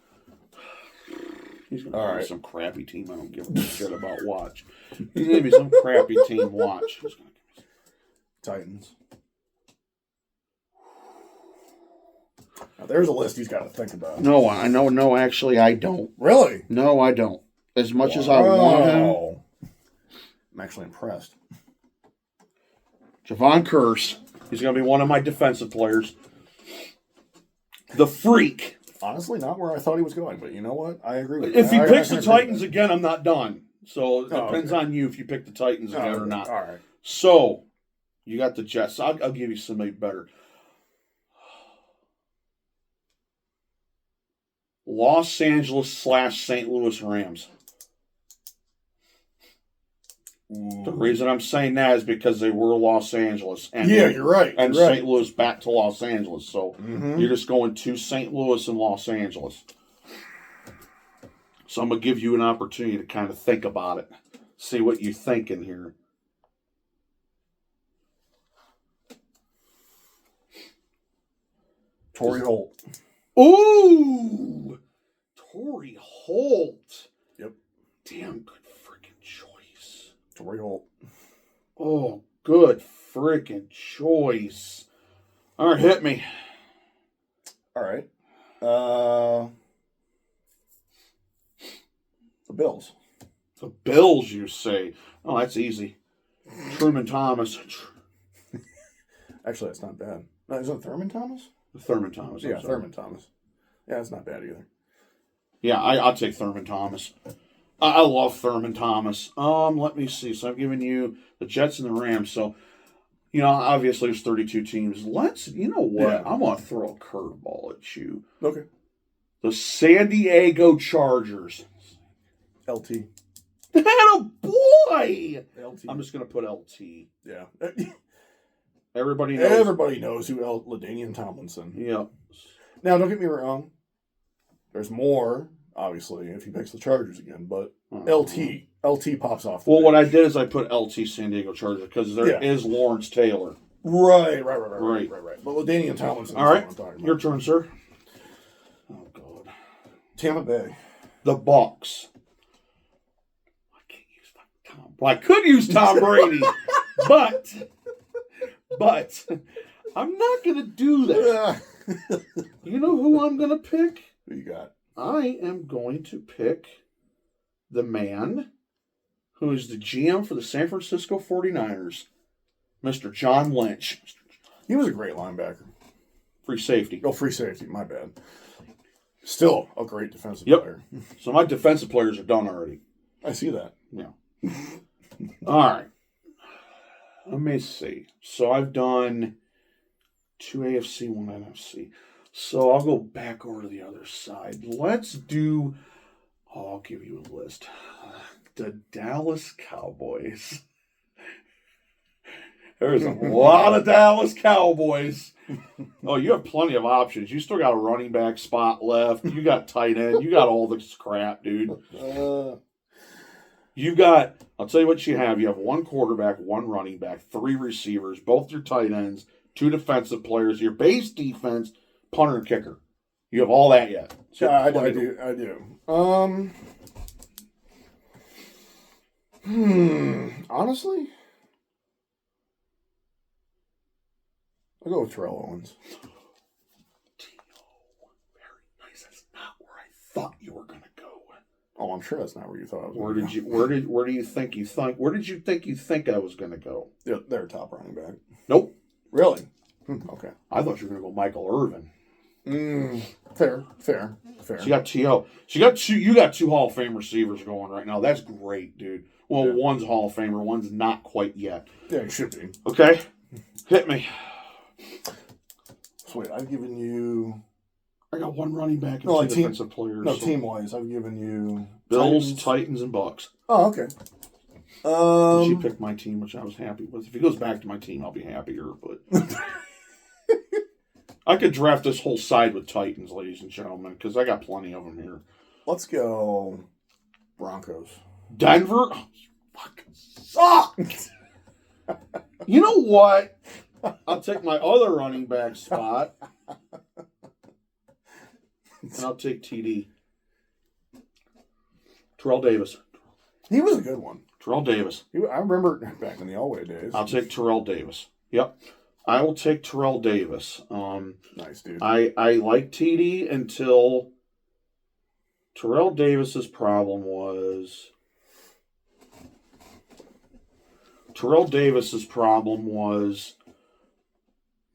He's going to be some crappy team I don't give a shit about. Watch. He's going to be some crappy team. Watch. Titans. Now, there's a list he's got to think about. No, I know. No, actually, I don't. Really? No, I don't. As much as I want him. I'm actually impressed. Javon Curse. He's going to be one of my defensive players. The Freak. Honestly, not where I thought he was going, but you know what? I agree with you. If he picks the Titans again, I'm not done. So it depends on you if you pick the Titans again or not. All right. So, you got the Jets. I'll give you somebody better. Los Angeles / St. Louis Rams. The reason I'm saying that is because they were Los Angeles. And you're right. And you're St. Louis back to Los Angeles. So you're just going to St. Louis and Los Angeles. So I'm going to give you an opportunity to kind of think about it. See what you're thinking here. Torrey Holt. Ooh! Torrey Holt. Yep. Damn good freaking choice. Torrey Holt. Oh, good freaking choice. All right, hit me. All right. The Bills. The Bills, you say? Oh, that's easy. Truman Thomas. Actually, that's not bad. No, is it Thurman Thomas? Thurman Thomas. Yeah, Thurman Thomas. Yeah, that's not bad either. Yeah, I'll take Thurman Thomas. I love Thurman Thomas. Let me see. So I've given you the Jets and the Rams. So, obviously there's 32 teams. You know what? Yeah. I'm going to throw a curveball at you. Okay. The San Diego Chargers. LT. Atta boy! LT. I'm just going to put LT. Yeah. Everybody knows. Everybody knows who LaDainian Tomlinson. Yeah. Now, don't get me wrong. There's more, obviously, if he picks the Chargers again, but LT pops off. Well, what I did is I put LT San Diego Chargers because there is Lawrence Taylor. Right. But LaDainian Tomlinson. All right, your turn, sir. Oh God. Tampa Bay. The Bucks. I can't use Tom. Well, I could use Tom Brady, but I'm not going to do that. You know who I'm going to pick? Who you got? I am going to pick the man who is the GM for the San Francisco 49ers, Mr. John Lynch. He was a great linebacker. Free safety. Oh, free safety. My bad. Still a great defensive player. So my defensive players are done already. I see that. Yeah. All right. Let me see. So I've done 2 AFC, 1 NFC. So I'll go back over to the other side. Let's do, I'll give you a list. The Dallas Cowboys. There's a lot of Dallas Cowboys. Oh, you have plenty of options. You still got a running back spot left. You got tight end. You got all this crap, dude. I'll tell you what you have. You have one quarterback, one running back, 3 receivers, both your tight ends, 2 defensive players, your base defense, punter and kicker. You have all that yet. So Yeah, I do. Honestly, I'll go with Terrell Owens. Very nice. That's not where I thought you were going to go. Oh, I'm sure that's not where you thought I was. Where did you think I was going to go? Yeah, they're top running back. Nope. Really? Okay. I thought you were going to go Michael Irvin. Fair. So you got T.O. So you got 2 Hall of Fame receivers going right now. That's great, dude. Well, yeah. One's Hall of Famer, one's not quite yet. Yeah, it should be. Okay. Hit me. So wait, I've given you... I got 1 running back and 2 defensive players. No, team-wise, I've given you... Bills, Titans, and Bucks. Oh, okay. She picked my team, which I was happy with. If he goes back to my team, I'll be happier, but... I could draft this whole side with Titans, ladies and gentlemen, because I got plenty of them here. Let's go Broncos. Denver? Oh, you fucking suck! You know what? I'll take my other running back spot. And I'll take TD. Terrell Davis. He was a good one. Terrell Davis. I remember back in the Elway days. I'll take Terrell Davis. Yep. I will take Terrell Davis. Nice, dude. I like TD until Terrell Davis's problem was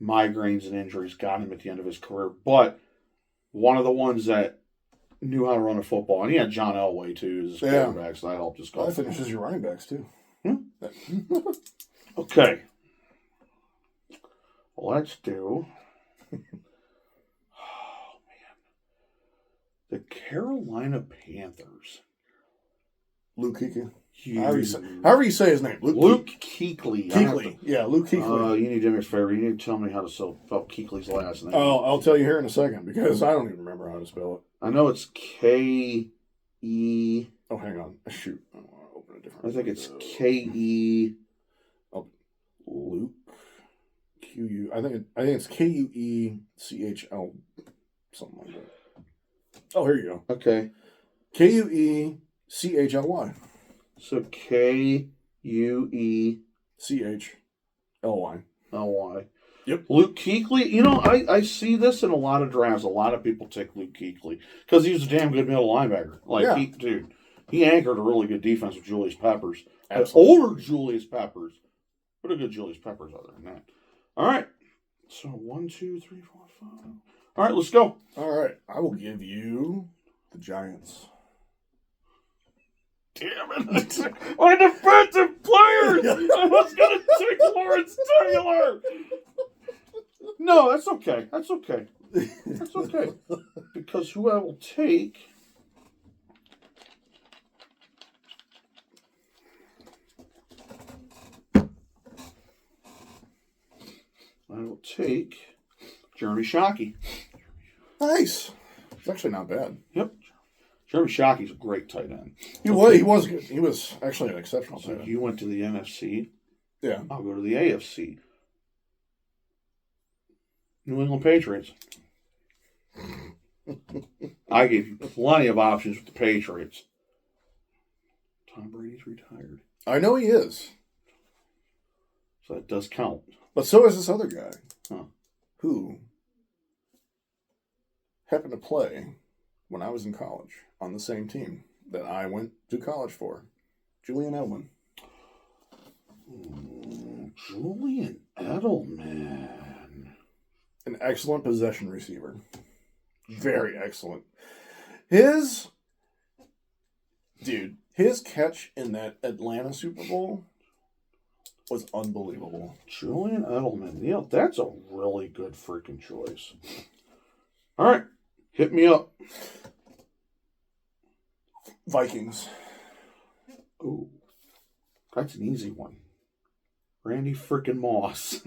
migraines and injuries got him at the end of his career. But one of the ones that knew how to run a football, and he had John Elway too as his quarterback, so that helped his that finishes your running backs too. Okay. Let's do. Oh, man. The Carolina Panthers. Luke Kuechly. However you say his name. Luke Kuechly. Kuechly. Yeah, Luke Kuechly. You need to do me a favor. You need to tell me how to spell Kuechly's last name. Oh, I'll tell you here in a second because I don't even remember how to spell it. I know it's K-E. Oh, hang on. Shoot. I want to open a different. I think it's K-E. Oh, Luke. Q-U. I think it's K-U-E-C-H-L. Something like that. Oh, here you go. Okay. K-U-E-C-H-L-Y. So K-U-E-C-H-L-Y. L-Y. Yep. Luke Kuechly. You know, I see this in a lot of drafts. A lot of people take Luke Kuechly because he's a damn good middle linebacker. He anchored a really good defense with Julius Peppers. Absolutely. An older Julius Peppers. But a good Julius Peppers other than that. All right. So 1, 2, 3, 4, 5. All right, let's go. All right. I will give you the Giants. Damn it. My defensive players. I was going to take Lawrence Taylor. No, that's okay. That's okay. That's okay. Because who I will take... I will take Jeremy Shockey. Nice. It's actually not bad. Yep. Jeremy Shockey's a great tight end. He was good. He was actually an exceptional tight end. You went to the NFC. Yeah. I'll go to the AFC. New England Patriots. I gave you plenty of options with the Patriots. Tom Brady's retired. I know he is. So that does count. But so is this other guy. Huh. Who happened to play when I was in college on the same team that I went to college for. Julian Edelman. Julian Edelman. An excellent possession receiver. Very excellent. His catch in that Atlanta Super Bowl was unbelievable. Julian Edelman. Yeah, that's a really good freaking choice. All right. Hit me up. Vikings. Ooh. That's an easy one. Randy freaking Moss.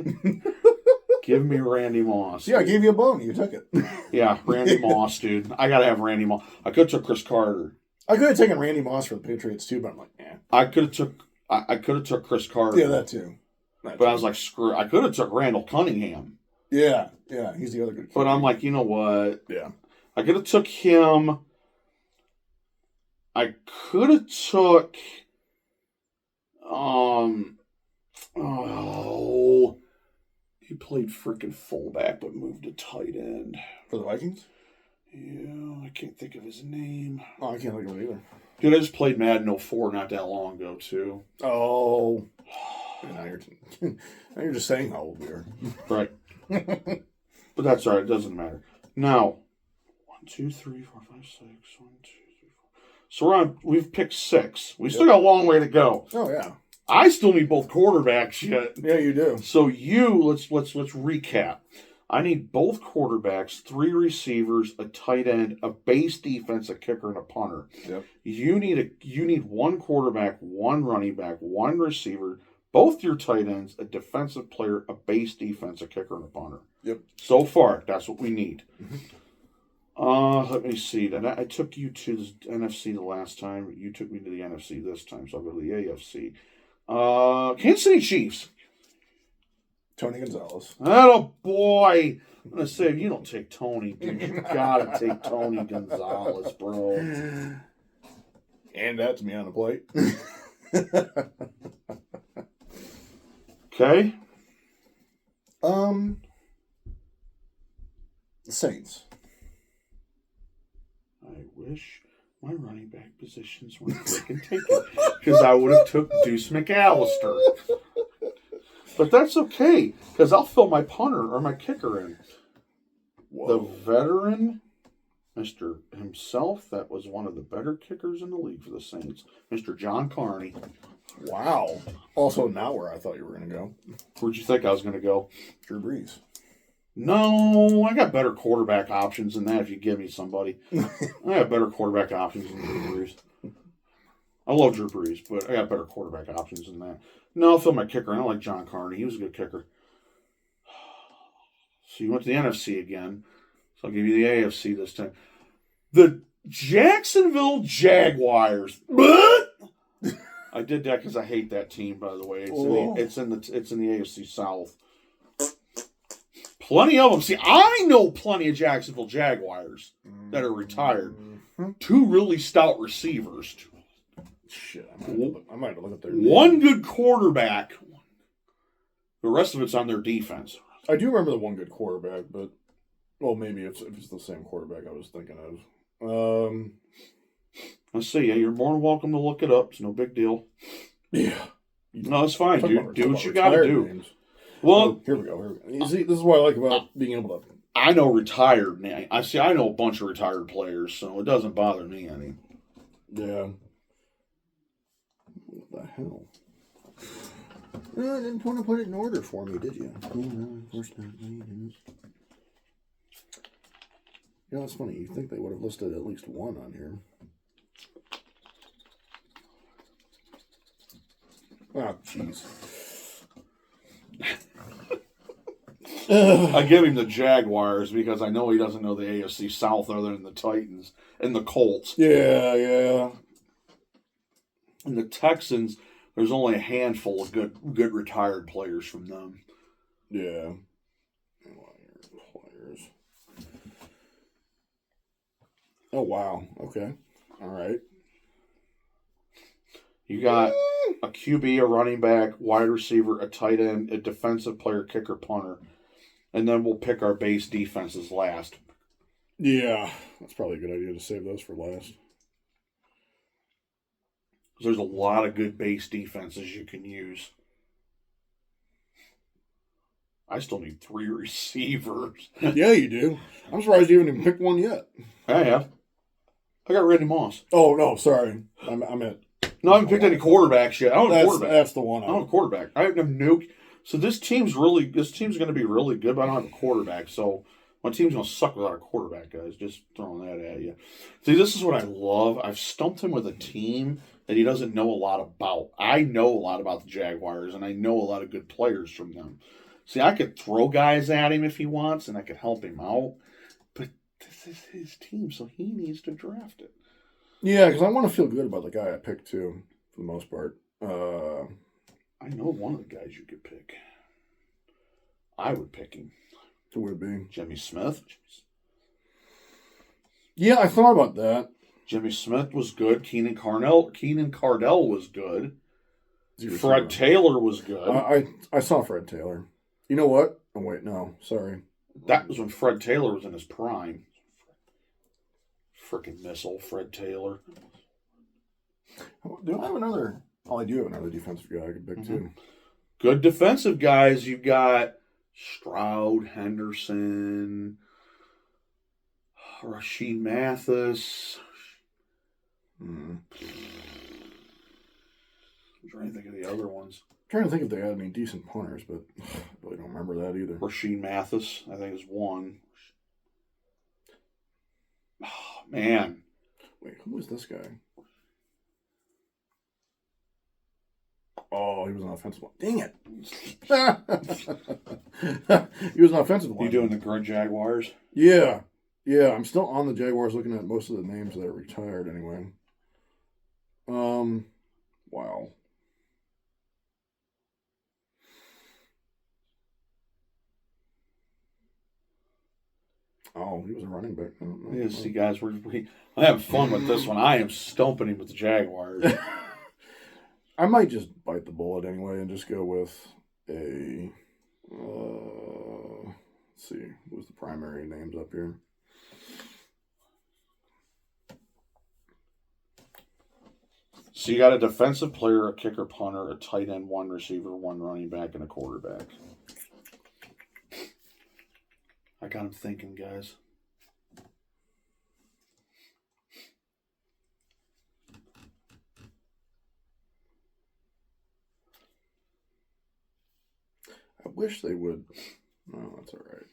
Give me Randy Moss. Yeah, I gave you a bone. You took it. Yeah, Randy Moss, dude. I got to have Randy Moss. I could have took Chris Carter. I could have taken Randy Moss for the Patriots too, but I'm like, eh. I could have took Chris Carter. Yeah, that too. But I was like, screw. I could have took Randall Cunningham. Yeah, he's the other good. But I'm like, you know what? Yeah, I could have took him. I could have took. He played freaking fullback, but moved to tight end for the Vikings. Yeah, I can't think of his name. Oh, I can't think of it either. Dude, I just played Madden 04 not that long ago, too. Oh. Now you're just saying how old we are. Right. But that's all right. It doesn't matter. Now, 1, 2, 3, 4, 5, 6. 1, 2, 3, 4. So we've picked 6. We still got a long way to go. Oh, yeah. I still need both quarterbacks yet. Yeah, you do. So let's recap. I need both quarterbacks, 3 receivers, a tight end, a base defense, a kicker, and a punter. Yep. You need 1 quarterback, 1 running back, 1 receiver, both your tight ends, a defensive player, a base defense, a kicker, and a punter. Yep. So far, that's what we need. Mm-hmm. Let me see. I took you to the NFC the last time. You took me to the NFC this time, so I'll go to the AFC. Kansas City Chiefs. Tony Gonzalez. Oh boy! I'm gonna say if you don't take Tony, dude, you gotta take Tony Gonzalez, bro. And that's me on the plate. Okay. Saints. I wish my running back positions were freaking taken because I would have took Deuce McAllister. But that's okay, because I'll fill my punter or my kicker in. Whoa. The veteran, Mr. himself, that was one of the better kickers in the league for the Saints, Mr. John Carney. Wow. Also not where I thought you were going to go. Where'd you think I was going to go? Drew Brees. No, I got better quarterback options than that if you give me somebody. I got better quarterback options than Drew Brees. I love Drew Brees, but I got better quarterback options than that. No, I'll fill my kicker. I don't like John Carney. He was a good kicker. So you went to the NFC again. So I'll give you the AFC this time. The Jacksonville Jaguars. I did that because I hate that team, by the way. It's in the AFC South. Plenty of them. See, I know plenty of Jacksonville Jaguars that are retired. 2 really stout receivers. Shit, I might have to look at their name. 1 good quarterback. The rest of it's on their defense. I do remember the 1 good quarterback, but maybe if it's the same quarterback I was thinking of. Let's see. Yeah, you're more than welcome to look it up. It's no big deal. Yeah. No, it's fine, dude. Do what you got to do. Names. Well, here we go. You see, this is what I like about being able to. I know retired. I know a bunch of retired players, so it doesn't bother me any. Yeah. What the hell? No, I didn't want to put it in order for me, did you? No, of course not. No, you didn't. You know, it's funny. You'd think they would have listed at least 1 on here. Oh, jeez. I give him the Jaguars because I know he doesn't know the AFC South other than the Titans and the Colts. Yeah. And the Texans, there's only a handful of good retired players from them. Yeah. Players. Oh, wow. Okay. All right. You got a QB, a running back, wide receiver, a tight end, a defensive player, kicker, punter. And then we'll pick our base defenses last. Yeah. That's probably a good idea to save those for last. There's a lot of good base defenses you can use. I still need 3 receivers. Yeah, you do. I'm surprised you haven't even picked 1 yet. I have. I got Randy Moss. Oh, no, sorry. I meant... No, I haven't picked any quarterbacks yet. I don't have a quarterback. That's the one. I don't have a quarterback. I have no... So this team's going to be really good, but I don't have a quarterback. So my team's going to suck without a quarterback, guys. Just throwing that at you. See, this is what I love. I've stumped him with a team that he doesn't know a lot about. I know a lot about the Jaguars, and I know a lot of good players from them. See, I could throw guys at him if he wants, and I could help him out. But this is his team, so he needs to draft it. Yeah, because I want to feel good about the guy I picked too, for the most part. I know one of the guys you could pick. I would pick him. Who would it be? Jimmy Smith. Yeah, I thought about that. Jimmy Smith was good. Keenan Cardell was good. Fred Taylor was good. I saw Fred Taylor. You know what? Oh wait, no, sorry. That was when Fred Taylor was in his prime. Freaking missile, Fred Taylor. Do I have another? Oh, I do have another defensive guy I could pick too. Good defensive guys. You've got Stroud, Henderson, Rasheed Mathis. I'm trying to think of the other ones. I'm trying to think if they had any decent punters, but I really don't remember that either. Rasheed Mathis, I think, is one. Oh, man. Wait, who was this guy? Oh, he was an offensive line. Dang it. He was an offensive line. You doing the Grud Jaguars? Yeah. Yeah, I'm still on the Jaguars looking at most of the names that are retired anyway. Wow. Oh, he was a running back. Yeah, see, guys, I'm having fun with this one. I am stumping him with the Jaguars. I might just bite the bullet anyway and just go with a. Let's see, who's the primary names up here? So you got a defensive player, a kicker, punter, a tight end, one receiver, one running back, and a quarterback. I got him thinking, guys. I wish they would. No, that's all right.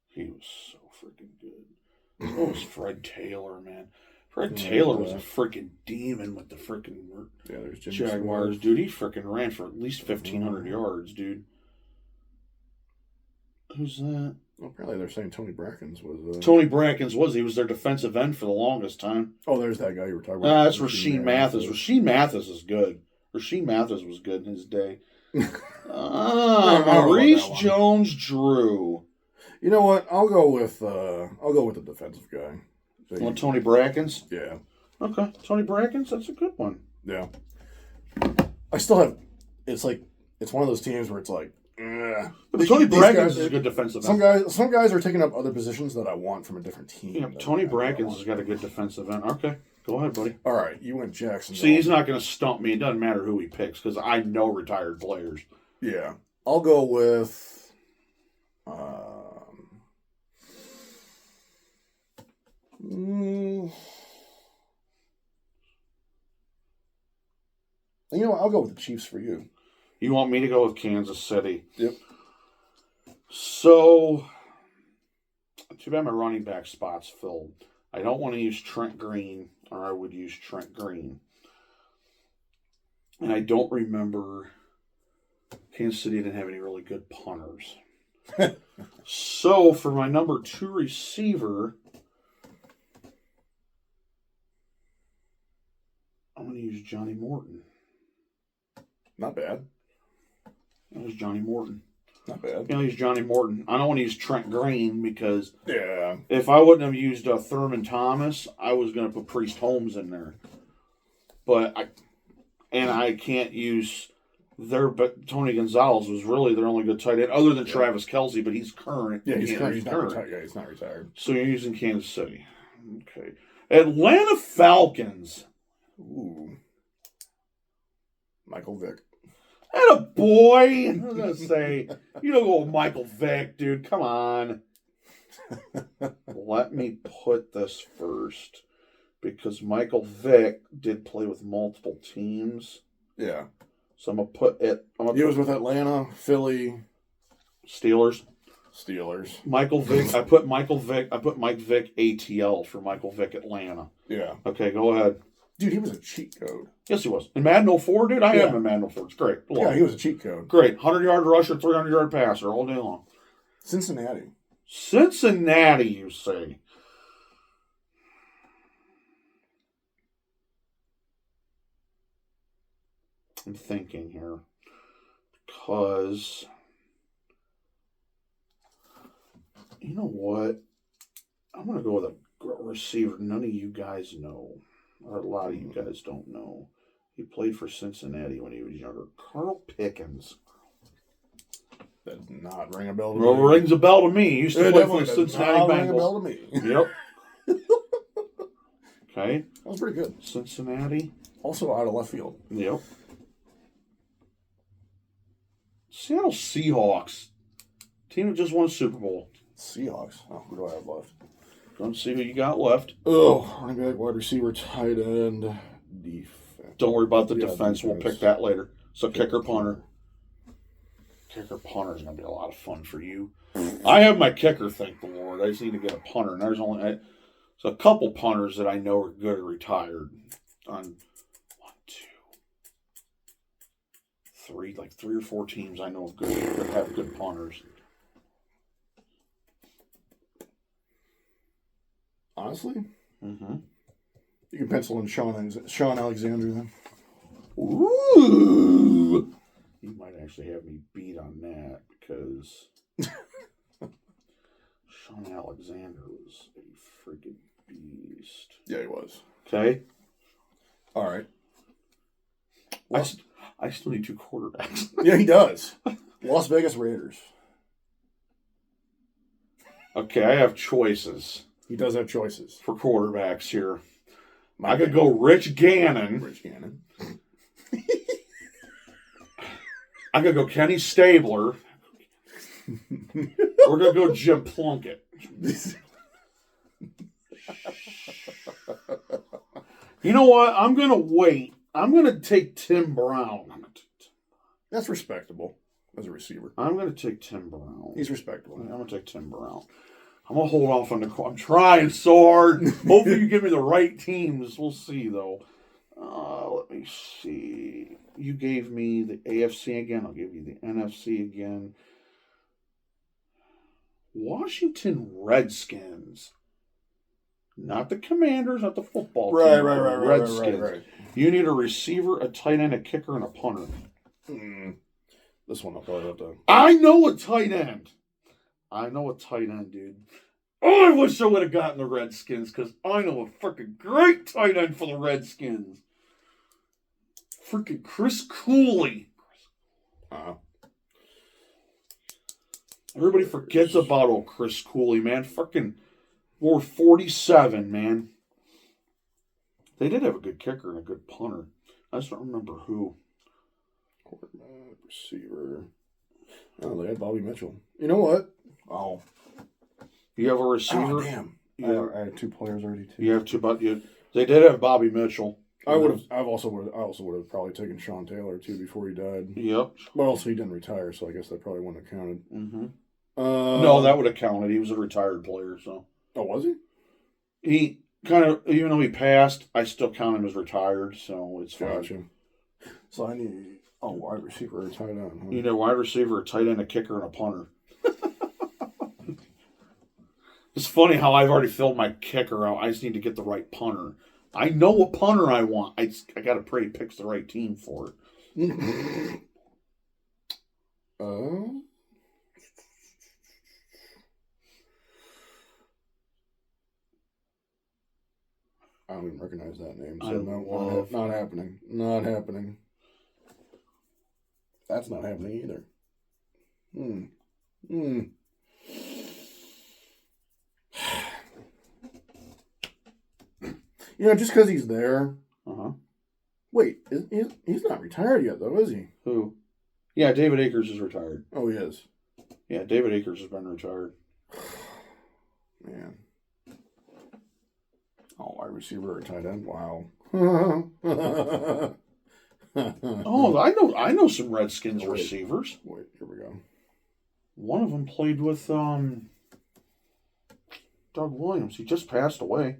He was so freaking good. So was Fred Taylor, man. Fred Taylor was a freaking demon with the freaking there's Jaguars, dude. He freaking ran for at least 1,500 yards, dude. Who's that? Well, apparently they're saying Tony Brackens was. Tony Brackens was. He was their defensive end for the longest time. Oh, there's that guy you were talking about. That's Rasheed Mathis. Rasheed Mathis is good. Rasheed Mathis was good in his day. Maurice Jones-Drew. You know what? I'll go with the defensive guy. Well, Tony Brackens? Yeah. Okay. Tony Brackens, that's a good one. Yeah. I still have it's one of those teams where it's like but Tony Brackens is a good defensive end. Some guys are taking up other positions that I want from a different team. Yeah, Tony Brackens has got a good defensive end. Okay. Go ahead, buddy. All right, you went Jackson. See, he's not going to stump me. It doesn't matter who he picks because I know retired players. Yeah. I'll go with you know what? I'll go with the Chiefs for you. You want me to go with Kansas City? Yep. So, too bad my running back spot's filled. I don't want to use Trent Green, or I would use Trent Green. And I don't remember Kansas City didn't have any really good punters. So, for my number 2 receiver, I'm going to use Johnny Morton. Not bad. That was Johnny Morton. Not bad. I'll use Johnny Morton. I don't want to use Trent Green because yeah, if I wouldn't have used Thurman Thomas, I was going to put Priest Holmes in there. But I can't use but Tony Gonzalez was really their only good tight end other than Travis Kelce, but he's current. Yeah, he's current. He's not retired. So you're using Kansas City. Okay. Atlanta Falcons. Ooh. Michael Vick. And a boy. I was going to say, you don't go with Michael Vick, dude. Come on. Let me put this first. Because Michael Vick did play with multiple teams. Yeah. So I'm going to put it. He was with Atlanta, Philly. Steelers. Michael Vick. I put Mike Vick ATL for Michael Vick Atlanta. Yeah. Okay, go ahead. Dude, he was a cheat code. Yes, he was. In Madden 04, dude, I had him in Madden 04. It's great. Yeah, he was a cheat code. Great. 100-yard rusher, 300-yard passer all day long. Cincinnati. Cincinnati, you say? I'm thinking here. Because, you know what? I'm going to go with a receiver none of you guys know. Or a lot of you guys don't know. He played for Cincinnati when he was younger. Carl Pickens. That did not ring a bell to Well, me. rings a bell to me. He used to It play for definitely the does Cincinnati not Bengals. ring a bell to me. Yep. Okay. That was pretty good. Cincinnati. Also out of left field. Yep. Seattle Seahawks. Team that just won a Super Bowl. Seahawks. Oh, who do I have left? Don't see who you got left. Oh, running back, wide receiver, tight end, defense. Don't worry about the Yeah, defense. We'll defense. pick that later. So kicker, punter. Kicker, punter is going to be a lot of fun for you. I have my kicker, thank the Lord. I just need to get a punter. And there's a couple punters that I know are good or retired. On 1, 2, 3, like 3 or 4 teams I know good that have good punters. Honestly, Mm-hmm. you can pencil in Sean Alexander then. Ooh! You might actually have me beat on that because Sean Alexander was a freaking beast. Yeah, he was. Okay? All right. I still need 2 quarterbacks. Yeah, he does. Las Vegas Raiders. Okay, I have choices He does have choices. for quarterbacks here. I could go Rich Gannon. Rich Gannon. I could go Kenny Stabler. We're going to go Jim Plunkett. You know what? I'm going to wait. I'm going to take Tim Brown. That's respectable as a receiver. I'm going to take Tim Brown. He's respectable. I'm going to take Tim Brown. I'm going to hold off on the... I'm trying so hard. Hopefully you give me the right teams. We'll see, though. Let me see. You gave me the AFC again. I'll give you the NFC again. Washington Redskins. Not the Commanders, not the football team. Redskins. Right. You need a receiver, a tight end, a kicker, and a punter. This one I'll probably have to... I know a tight end. Dude. Oh, I wish I would have gotten the Redskins because I know a freaking great tight end for the Redskins. Freaking Chris Cooley. Everybody forgets about old Chris Cooley, man. Freaking wore 47, man. They did have a good kicker and a good punter. I just don't remember who. Quarterback, receiver. Oh, they had Bobby Mitchell. You know what? Oh. You have a receiver? Oh, damn. I had 2 players already, too. You have 2, but they did have Bobby Mitchell. I also would have probably taken Sean Taylor, too, before he died. Yep. But also he didn't retire, so I guess that probably wouldn't have counted. Mm-hmm. No, that would have counted. He was a retired player, so. Oh, was he? He kind of, even though he passed, I still count him as retired, so it's fine. Gotcha. So I need wide receiver or tight end. Huh? You need a wide receiver, a tight end, a kicker, and a punter. It's funny how I've already filled my kicker out. I just need to get the right punter. I know what punter I want. I got to pray he picks the right team for it. I don't even recognize that name. So not happening. Not happening. That's not happening either. You know, just because he's there. Wait, he's not retired yet, though, is he? Who? Yeah, David Akers is retired. Oh, he is. Yeah, David Akers has been retired. Man. Oh, wide receiver or tight end? Wow. Oh, I know some Redskins receivers. Wait, here we go. One of them played with Doug Williams. He just passed away.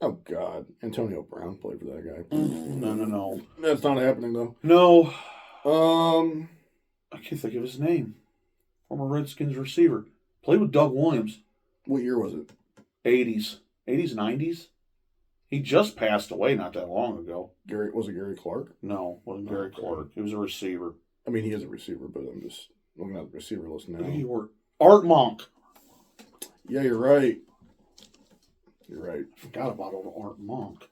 Oh, God. Antonio Brown played for that guy. No. That's not happening, though. No. I can't think of his name. former Redskins receiver. Played with Doug Williams. What year was it? 80s, 90s. He just passed away not that long ago. Was it Gary Clark? No, wasn't Gary Clark. He was a receiver. I mean, he is a receiver, but I'm just looking at the receiver list now. Art Monk. Yeah, you're right. You're right. I forgot about old Art Monk.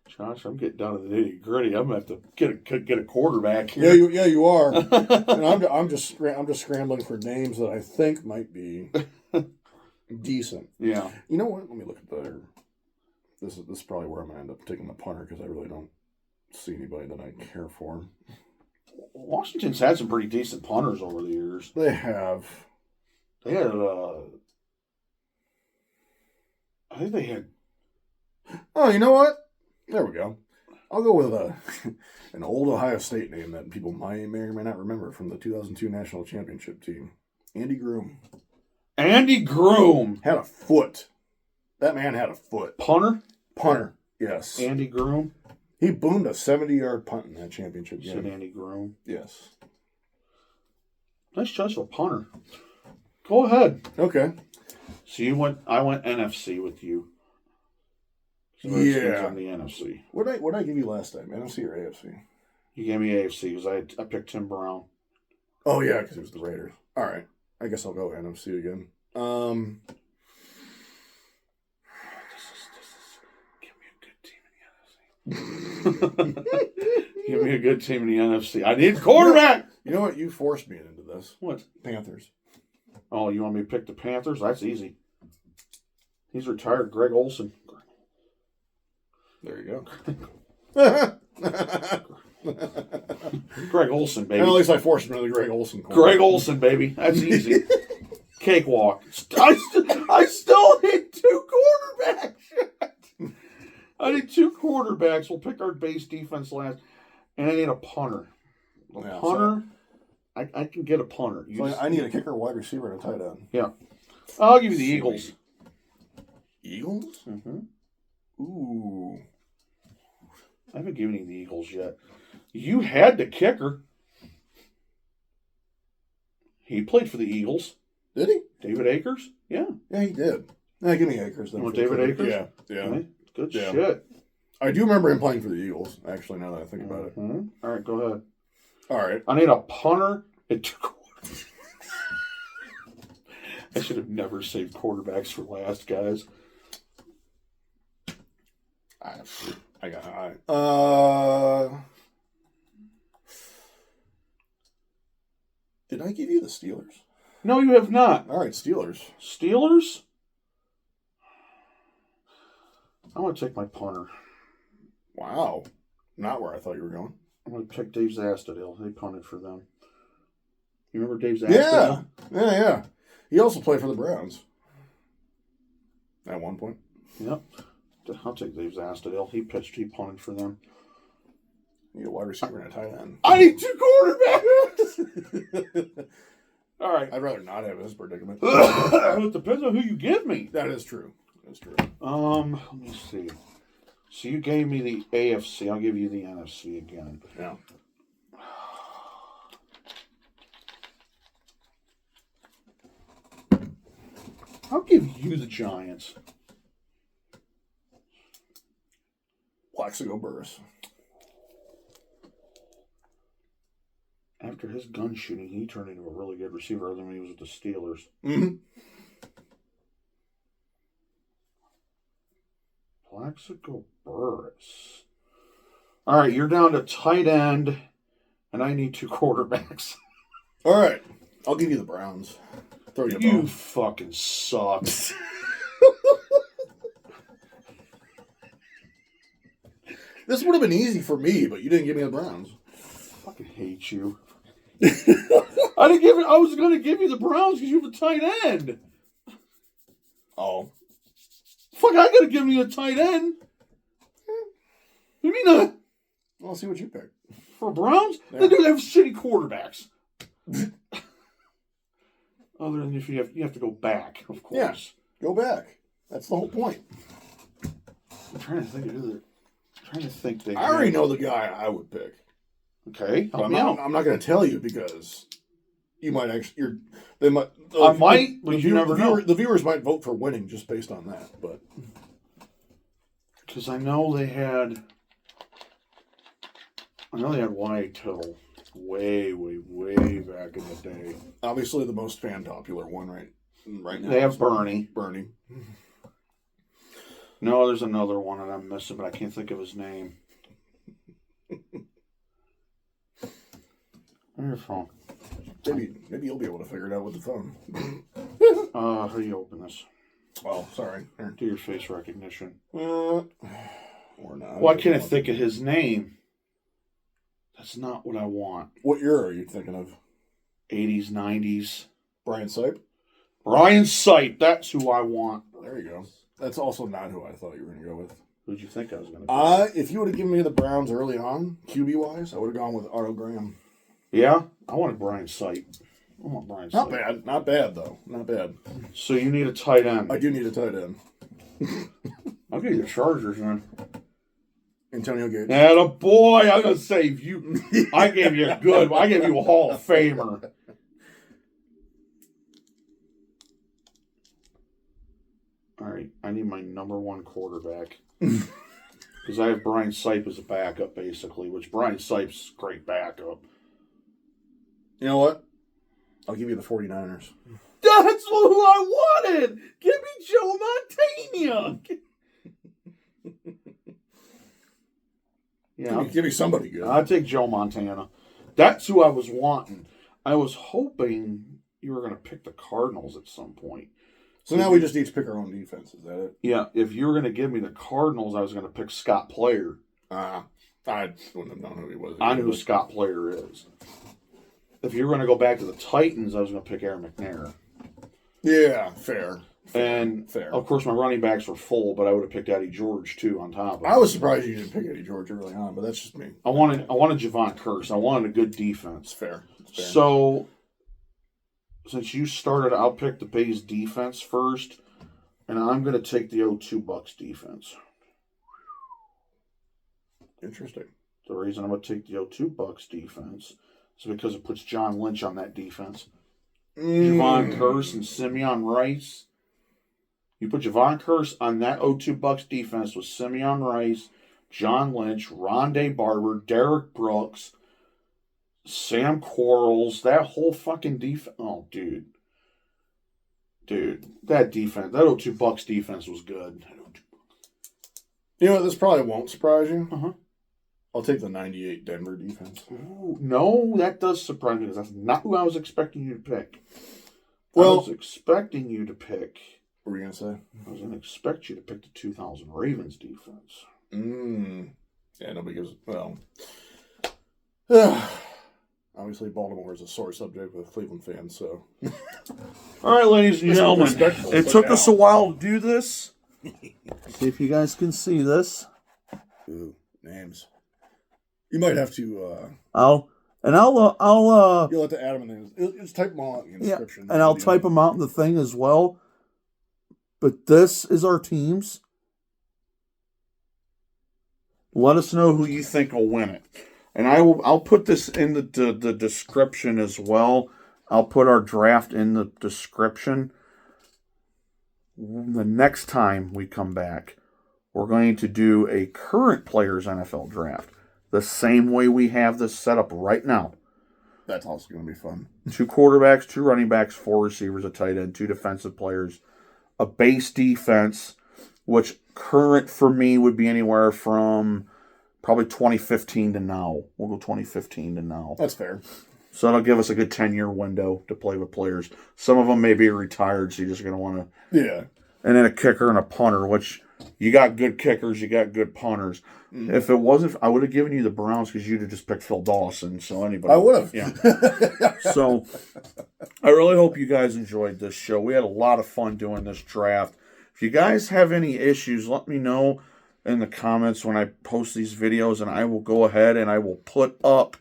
Josh, I'm getting down to the nitty gritty. I'm gonna have to get a quarterback here. Yeah, you are. And I'm just scrambling for names that I think might be decent. Yeah. You know what? Let me look at the. This is probably where I'm gonna end up taking the punter because I really don't see anybody that I care for. Washington's had some pretty decent punters over the years. They have. They had. I think they had. Oh, you know what? There we go. I'll go with an old Ohio State name that people may or may not remember from the 2002 National Championship team. Andy Groom. Andy Groom. Had a foot. That man had a foot. Punter? Punter, yes. Andy Groom. He boomed a 70-yard punt in that championship game. Said Andy Groom. Yes. Nice choice for punter. Go ahead. Okay. So I went NFC with you. Yeah. On the NFC. What did I give you last time? NFC or AFC? You gave me AFC because I picked Tim Brown. Oh yeah, because it was the Raiders. All right. I guess I'll go NFC again. Give me a good team in the NFC. I need a quarterback. You know what? You forced me into this. What? Panthers. Oh, you want me to pick the Panthers? That's easy. He's retired. Greg Olson. There you go. Greg Olson, baby. Well, at least I forced him into the Greg Olson corner. Greg Olson, baby. That's easy. Cakewalk. I still need 2 quarterbacks. I need 2 quarterbacks. We'll pick our base defense last. And I need a punter. Punter? I can get a punter. I need a kicker, wide receiver, and a tight end. Yeah. I'll give you the Eagles. Eagles? Mm-hmm. Ooh. I haven't given you the Eagles yet. You had the kicker. He played for the Eagles. Did he? David Akers? Yeah. Yeah, he did. Yeah, give me Akers. You want David Akers? Yeah. Right. Good shit. I do remember him playing for the Eagles, actually, now that I think about it. All right, go ahead. All right. I need a punter and 2 quarterbacks. I should have never saved quarterbacks for last, guys. I got Did I give you the Steelers? No, you have not. All right, Steelers. Steelers? I'm going to take my punter. Wow. Not where I thought you were going. I'm going to pick Dave Zastudil. They punted for them. You remember Dave Zastudil? Yeah. He also played for the Browns. At one point. Yep. I'll take Dave Zastudil. He punted for them. You need a wide receiver and a tight end. I need 2 quarterbacks! All right. I'd rather not have this predicament. It depends on who you give me. That is true. That's true. Let me see. So you gave me the AFC. I'll give you the NFC again. Yeah. I'll give you the Giants. Plaxico Burress. After his gun shooting, he turned into a really good receiver other than when he was with the Steelers. Mm-hmm. Plaxico Burress. All right, you're down to tight end, and I need 2 quarterbacks. All right. I'll give you the Browns. Throw you a You bone. fucking suck. This would have been easy for me, but you didn't give me the Browns. I fucking hate you. I was going to give you the Browns because you have a tight end. Oh. Fuck, I got to give you a tight end. You mean I'll see what you pick. for Browns? Yeah. They do have shitty quarterbacks. Other than if you have to go back, of course. Yeah, go back. That's the whole point. I'm trying to think of who. I already know the guy I would pick. Okay, help But me out. I'm not going to tell you because you might actually. They might. I might, but you never know. The viewers might vote for winning just based on that. But because I know they had Wyatt Tittle way back in the day. Obviously, the most fan popular one right now. They have Bernie. Bernie. No, there's another one that I'm missing, but I can't think of his name. On your phone. Maybe you'll be able to figure it out with the phone. How do you open this? Oh, sorry. Do your face recognition. Or not. Why can't I think of his name? That's not what I want. What year are you thinking of? 80s, 90s. Brian Sipe? Brian Sipe. That's who I want. There you go. That's also not who I thought you were going to go with. Who'd you think I was going to go with? If you would have given me the Browns early on, QB-wise, I would have gone with Otto Graham. Yeah? I wanted Brian Sipe. I want Brian Not Sipe. bad. Not bad, though. Not bad. So you need a tight end. I do need a tight end. I'll get you the Chargers, man. Antonio Gates. And a boy, I'm going to save you. I gave you a Hall of Famer. All right, I need my number one quarterback. Because I have Brian Sipe as a backup, basically, which Brian Sipe's a great backup. You know what? I'll give you the 49ers. That's who I wanted! Give me Joe Montana! Yeah, Give me somebody good. I'll take Joe Montana. That's who I was wanting. I was hoping you were going to pick the Cardinals at some point. So now we just each pick our own defense. Is that it? Yeah, if you were going to give me the Cardinals, I was going to pick Scott Player. I wouldn't have known who he was. I know who Scott Player is. If you were going to go back to the Titans, I was going to pick Aaron McNair. Yeah, fair. Fair. Of course, my running backs were full, but I would have picked Eddie George, too, on top of it. I was surprised you didn't pick Eddie George early on, but that's just me. I wanted Javon Curse. I wanted a good defense. It's fair. So, since you started, I'll pick the base defense first, and I'm going to take the 0-2 Bucks defense. Interesting. The reason I'm going to take the 0-2 Bucks defense is because it puts John Lynch on that defense. Javon Curse and Simeon Rice. You put Javon Curse on that 0-2 Bucks defense with Simeon Rice, John Lynch, Rondé Barber, Derek Brooks, Sam Quarles, that whole fucking defense. Oh, dude. That defense, that 0-2 Bucks defense was good. You know what? This probably won't surprise you. Uh-huh. I'll take the 98 Denver defense. Ooh, no, that does surprise me because that's not who I was expecting you to pick. Well, I was expecting you to pick. What were you going to say? I was going to expect you to pick the 2000 Ravens defense. Yeah, nobody gives. Well, obviously, Baltimore is a sore subject with Cleveland fans, so. All right, ladies and gentlemen. It took us a while to do this. See if you guys can see this. Ooh, names. You might have to. You'll You'll have to add them in the. Just type them all out in the description. Yeah, and I'll type them out in the thing as well. But this is our teams. Let us know who you think will win it. And I'll put this in the description as well. I'll put our draft in the description. The next time we come back, we're going to do a current players NFL draft. The same way we have this set up right now. That's also going to be fun. 2 quarterbacks, 2 running backs, 4 receivers, a tight end, 2 defensive players, a base defense, which current for me would be anywhere from probably 2015 to now. We'll go 2015 to now. That's fair. So that'll give us a good 10-year window to play with players. Some of them may be retired, so you're just going to want to... Yeah. And then a kicker and a punter, which you got good kickers, you got good punters. Mm-hmm. If it wasn't, I would have given you the Browns because you'd have just picked Phil Dawson. So anybody... I would have. Yeah. So I really hope you guys enjoyed this show. We had a lot of fun doing this draft. If you guys have any issues, let me know in the comments when I post these videos, and I will go ahead and I will put up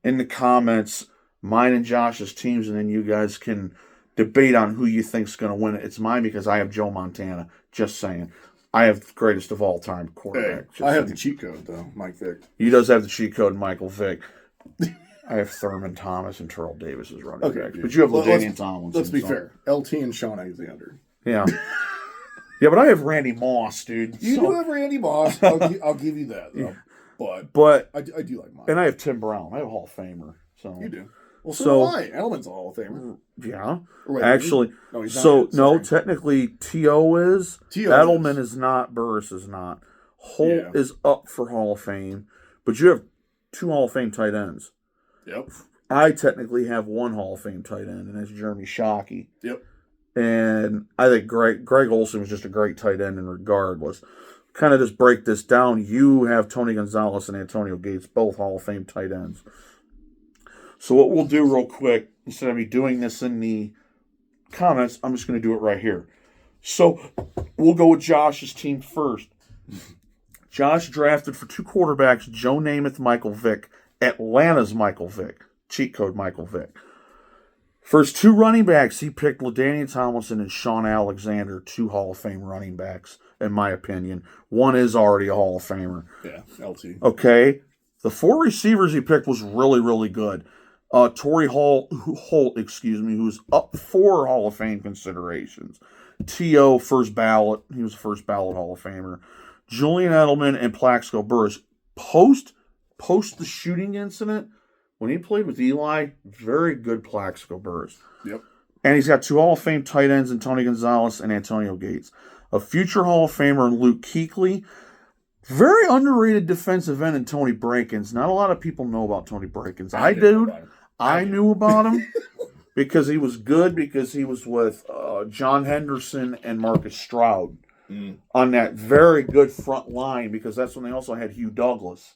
in the comments mine and Josh's teams, and then you guys can debate on who you think's going to win it. It's mine because I have Joe Montana. Just saying. I have the greatest of all time quarterback. Hey, I have the cheat code, though, Mike Vick. He does have the cheat code, Michael Vick. I have Thurman Thomas and Terrell Davis as running backs. Dude. But you have Well, LaDainian Tomlinson. Let's be fair. LT and Sean Alexander. Yeah. Yeah, but I have Randy Moss, dude. You do have Randy Moss. I'll give you that, though. But I do like mine. And I have Tim Brown. I have a Hall of Famer. So You do. Well, so do I. Edelman's a Hall of Famer. Yeah. Wait, actually, he's not. no, technically T.O. is. T.O. Edelman is not. Burris is not. Holt is up for Hall of Fame, but you have 2 Hall of Fame tight ends. Yep. I technically have 1 Hall of Fame tight end, and that's Jeremy Shockey. Yep. And I think Greg Olsen was just a great tight end, and regardless. Kind of just break this down. You have Tony Gonzalez and Antonio Gates, both Hall of Fame tight ends. So what we'll do real quick, instead of me doing this in the comments, I'm just going to do it right here. So we'll go with Josh's team first. Josh drafted for 2 quarterbacks, Joe Namath, Michael Vick, Atlanta's Michael Vick, cheat code Michael Vick. First 2 running backs, he picked LaDainian Tomlinson and Sean Alexander, 2 Hall of Fame running backs, in my opinion. One is already a Hall of Famer. Yeah, LT. Okay. The 4 receivers he picked was really, really good. Torrey Holt, who's up for Hall of Fame considerations. T.O., first ballot. He was a first ballot Hall of Famer. Julian Edelman and Plaxico Burress. Post the shooting incident, when he played with Eli, very good Plaxico Burress. Yep. And he's got 2 Hall of Fame tight ends in Tony Gonzalez and Antonio Gates. A future Hall of Famer in Luke Kuechly. Very underrated defensive end in Tony Brankins. Not a lot of people know about Tony Brankins. I knew about him because he was good, because he was with John Henderson and Marcus Stroud on that very good front line, because that's when they also had Hugh Douglas.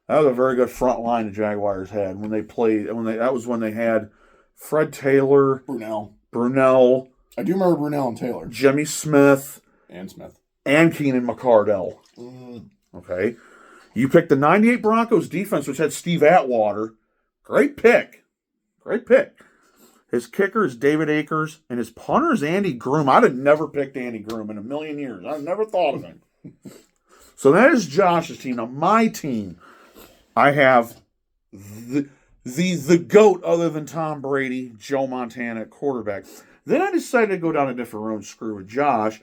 That was a very good front line the Jaguars had when they played. That was when they had Fred Taylor, Brunell. I do remember Brunell and Taylor. Jimmy Smith. And Keenan McCardell. Okay. You picked the 98 Broncos defense, which had Steve Atwater. Great pick. His kicker is David Akers, and his punter is Andy Groom. I'd have never picked Andy Groom in a million years. I've never thought of him. So that is Josh's team. Now, my team, I have the GOAT other than Tom Brady, Joe Montana at quarterback. Then I decided to go down a different road and screw with Josh.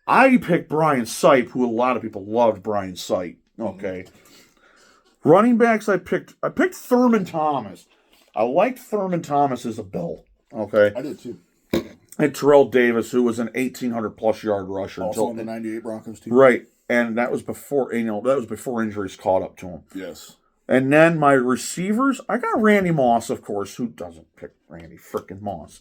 I picked Brian Sipe, who a lot of people loved Brian Sipe. Okay. Running backs, I picked Thurman Thomas. I liked Thurman Thomas as a Bill. Okay. I did too. And Terrell Davis, who was an 1,800+ yard rusher. Also on the 98 Broncos team. Right. And that was before injuries caught up to him. Yes. And then my receivers, I got Randy Moss, of course. Who doesn't pick Randy frickin' Moss?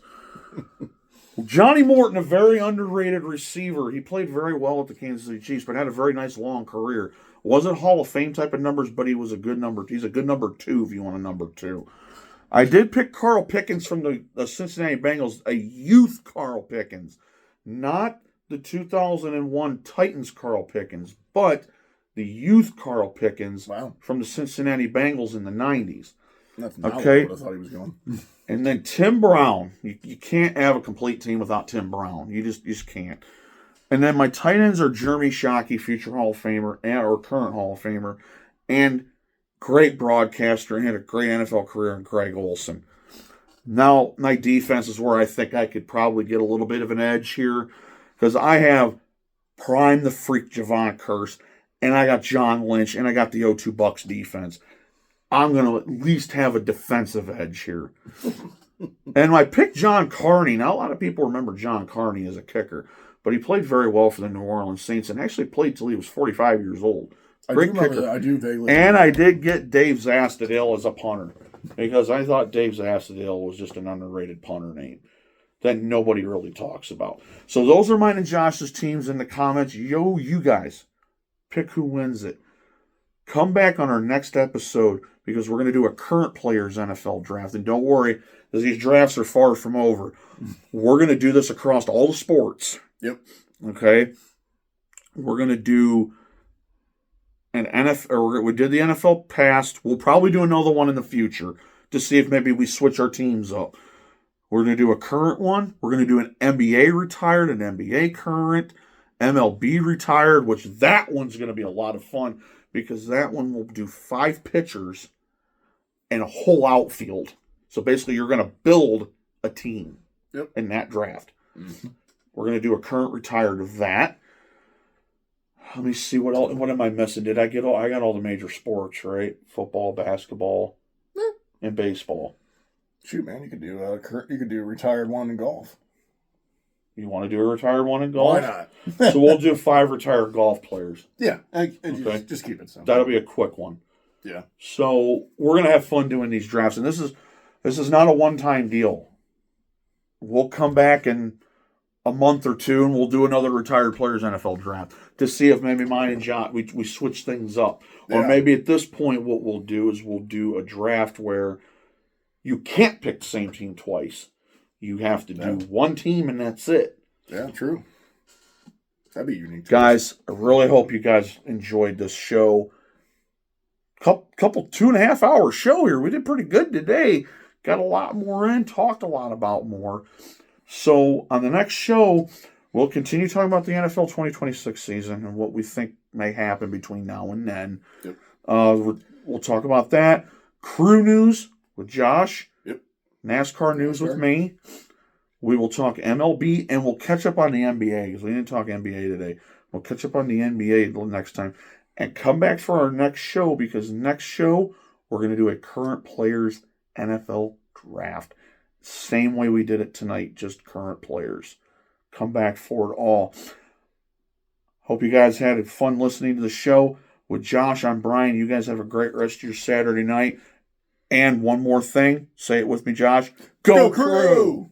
Johnny Morton, a very underrated receiver. He played very well at the Kansas City Chiefs, but had a very nice long career. Wasn't Hall of Fame type of numbers, but he was a good number. He's a good number 2 if you want a number 2. I did pick Carl Pickens from the Cincinnati Bengals, a youth Carl Pickens. Not the 2001 Titans Carl Pickens, but the youth Carl Pickens from the Cincinnati Bengals in the 90s. That's not what I thought he was going. And then Tim Brown. You can't have a complete team without Tim Brown. You just can't. And then my tight ends are Jeremy Shockey, future Hall of Famer, or current Hall of Famer, and great broadcaster and had a great NFL career in Greg Olsen. Now, my defense is where I think I could probably get a little bit of an edge here, because I have Prime the Freak Javon Curse, and I got John Lynch, and I got the O2 Bucks defense. I'm going to at least have a defensive edge here. And I picked John Carney. Now, a lot of people remember John Carney as a kicker, but he played very well for the New Orleans Saints and actually played till he was 45 years old. Great kicker. I do vaguely. And I did get Dave Zastudil as a punter, because I thought Dave Zastudil was just an underrated punter name that nobody really talks about. So those are mine and Josh's teams in the comments. Yo, you guys, pick who wins it. Come back on our next episode, because we're going to do a current players NFL draft. And don't worry, because these drafts are far from over. We're going to do this across all the sports. Yep. Okay? We're going to do an NFL, or we did the NFL past. We'll probably do another one in the future to see if maybe we switch our teams up. We're going to do a current one. We're going to do an NBA retired, an NBA current, MLB retired, which that one's going to be a lot of fun, because that one will do 5 pitchers and a whole outfield. So basically, you're going to build a team in that draft. Mm-hmm. We're going to do a current retired of that. Let me see what else. What am I missing? Did I get all? I got all the major sports, right? Football, basketball, and baseball. Shoot, man, you could do a retired one in golf. You want to do a retired one in golf? Why not? So we'll do 5 retired golf players. Yeah, Okay. Just keep it simple. That'll be a quick one. Yeah. So we're gonna have fun doing these drafts, and this is not a one-time deal. We'll come back in a month or two, and we'll do another retired players NFL draft to see if maybe mine and John we switch things up, or maybe at this point what we'll do is we'll do a draft where you can't pick the same team twice. You have to do one team, and that's it. Yeah, true. That'd be unique. Guys, I really hope you guys enjoyed this show. Couple 2.5 hour show here. We did pretty good today. Got a lot more in, talked a lot about more. So on the next show, we'll continue talking about the NFL 2026 season and what we think may happen between now and then. Yep. We'll talk about that. Crew news with Josh. Yep. NASCAR news with me. We will talk MLB, and we'll catch up on the NBA, because we didn't talk NBA today. We'll catch up on the NBA next time. And come back for our next show, because next show, we're going to do a current players NFL draft. Same way we did it tonight, just current players. Come back for it all. Hope you guys had fun listening to the show. With Josh, I'm Brian. You guys have a great rest of your Saturday night. And one more thing. Say it with me, Josh. Go Crew!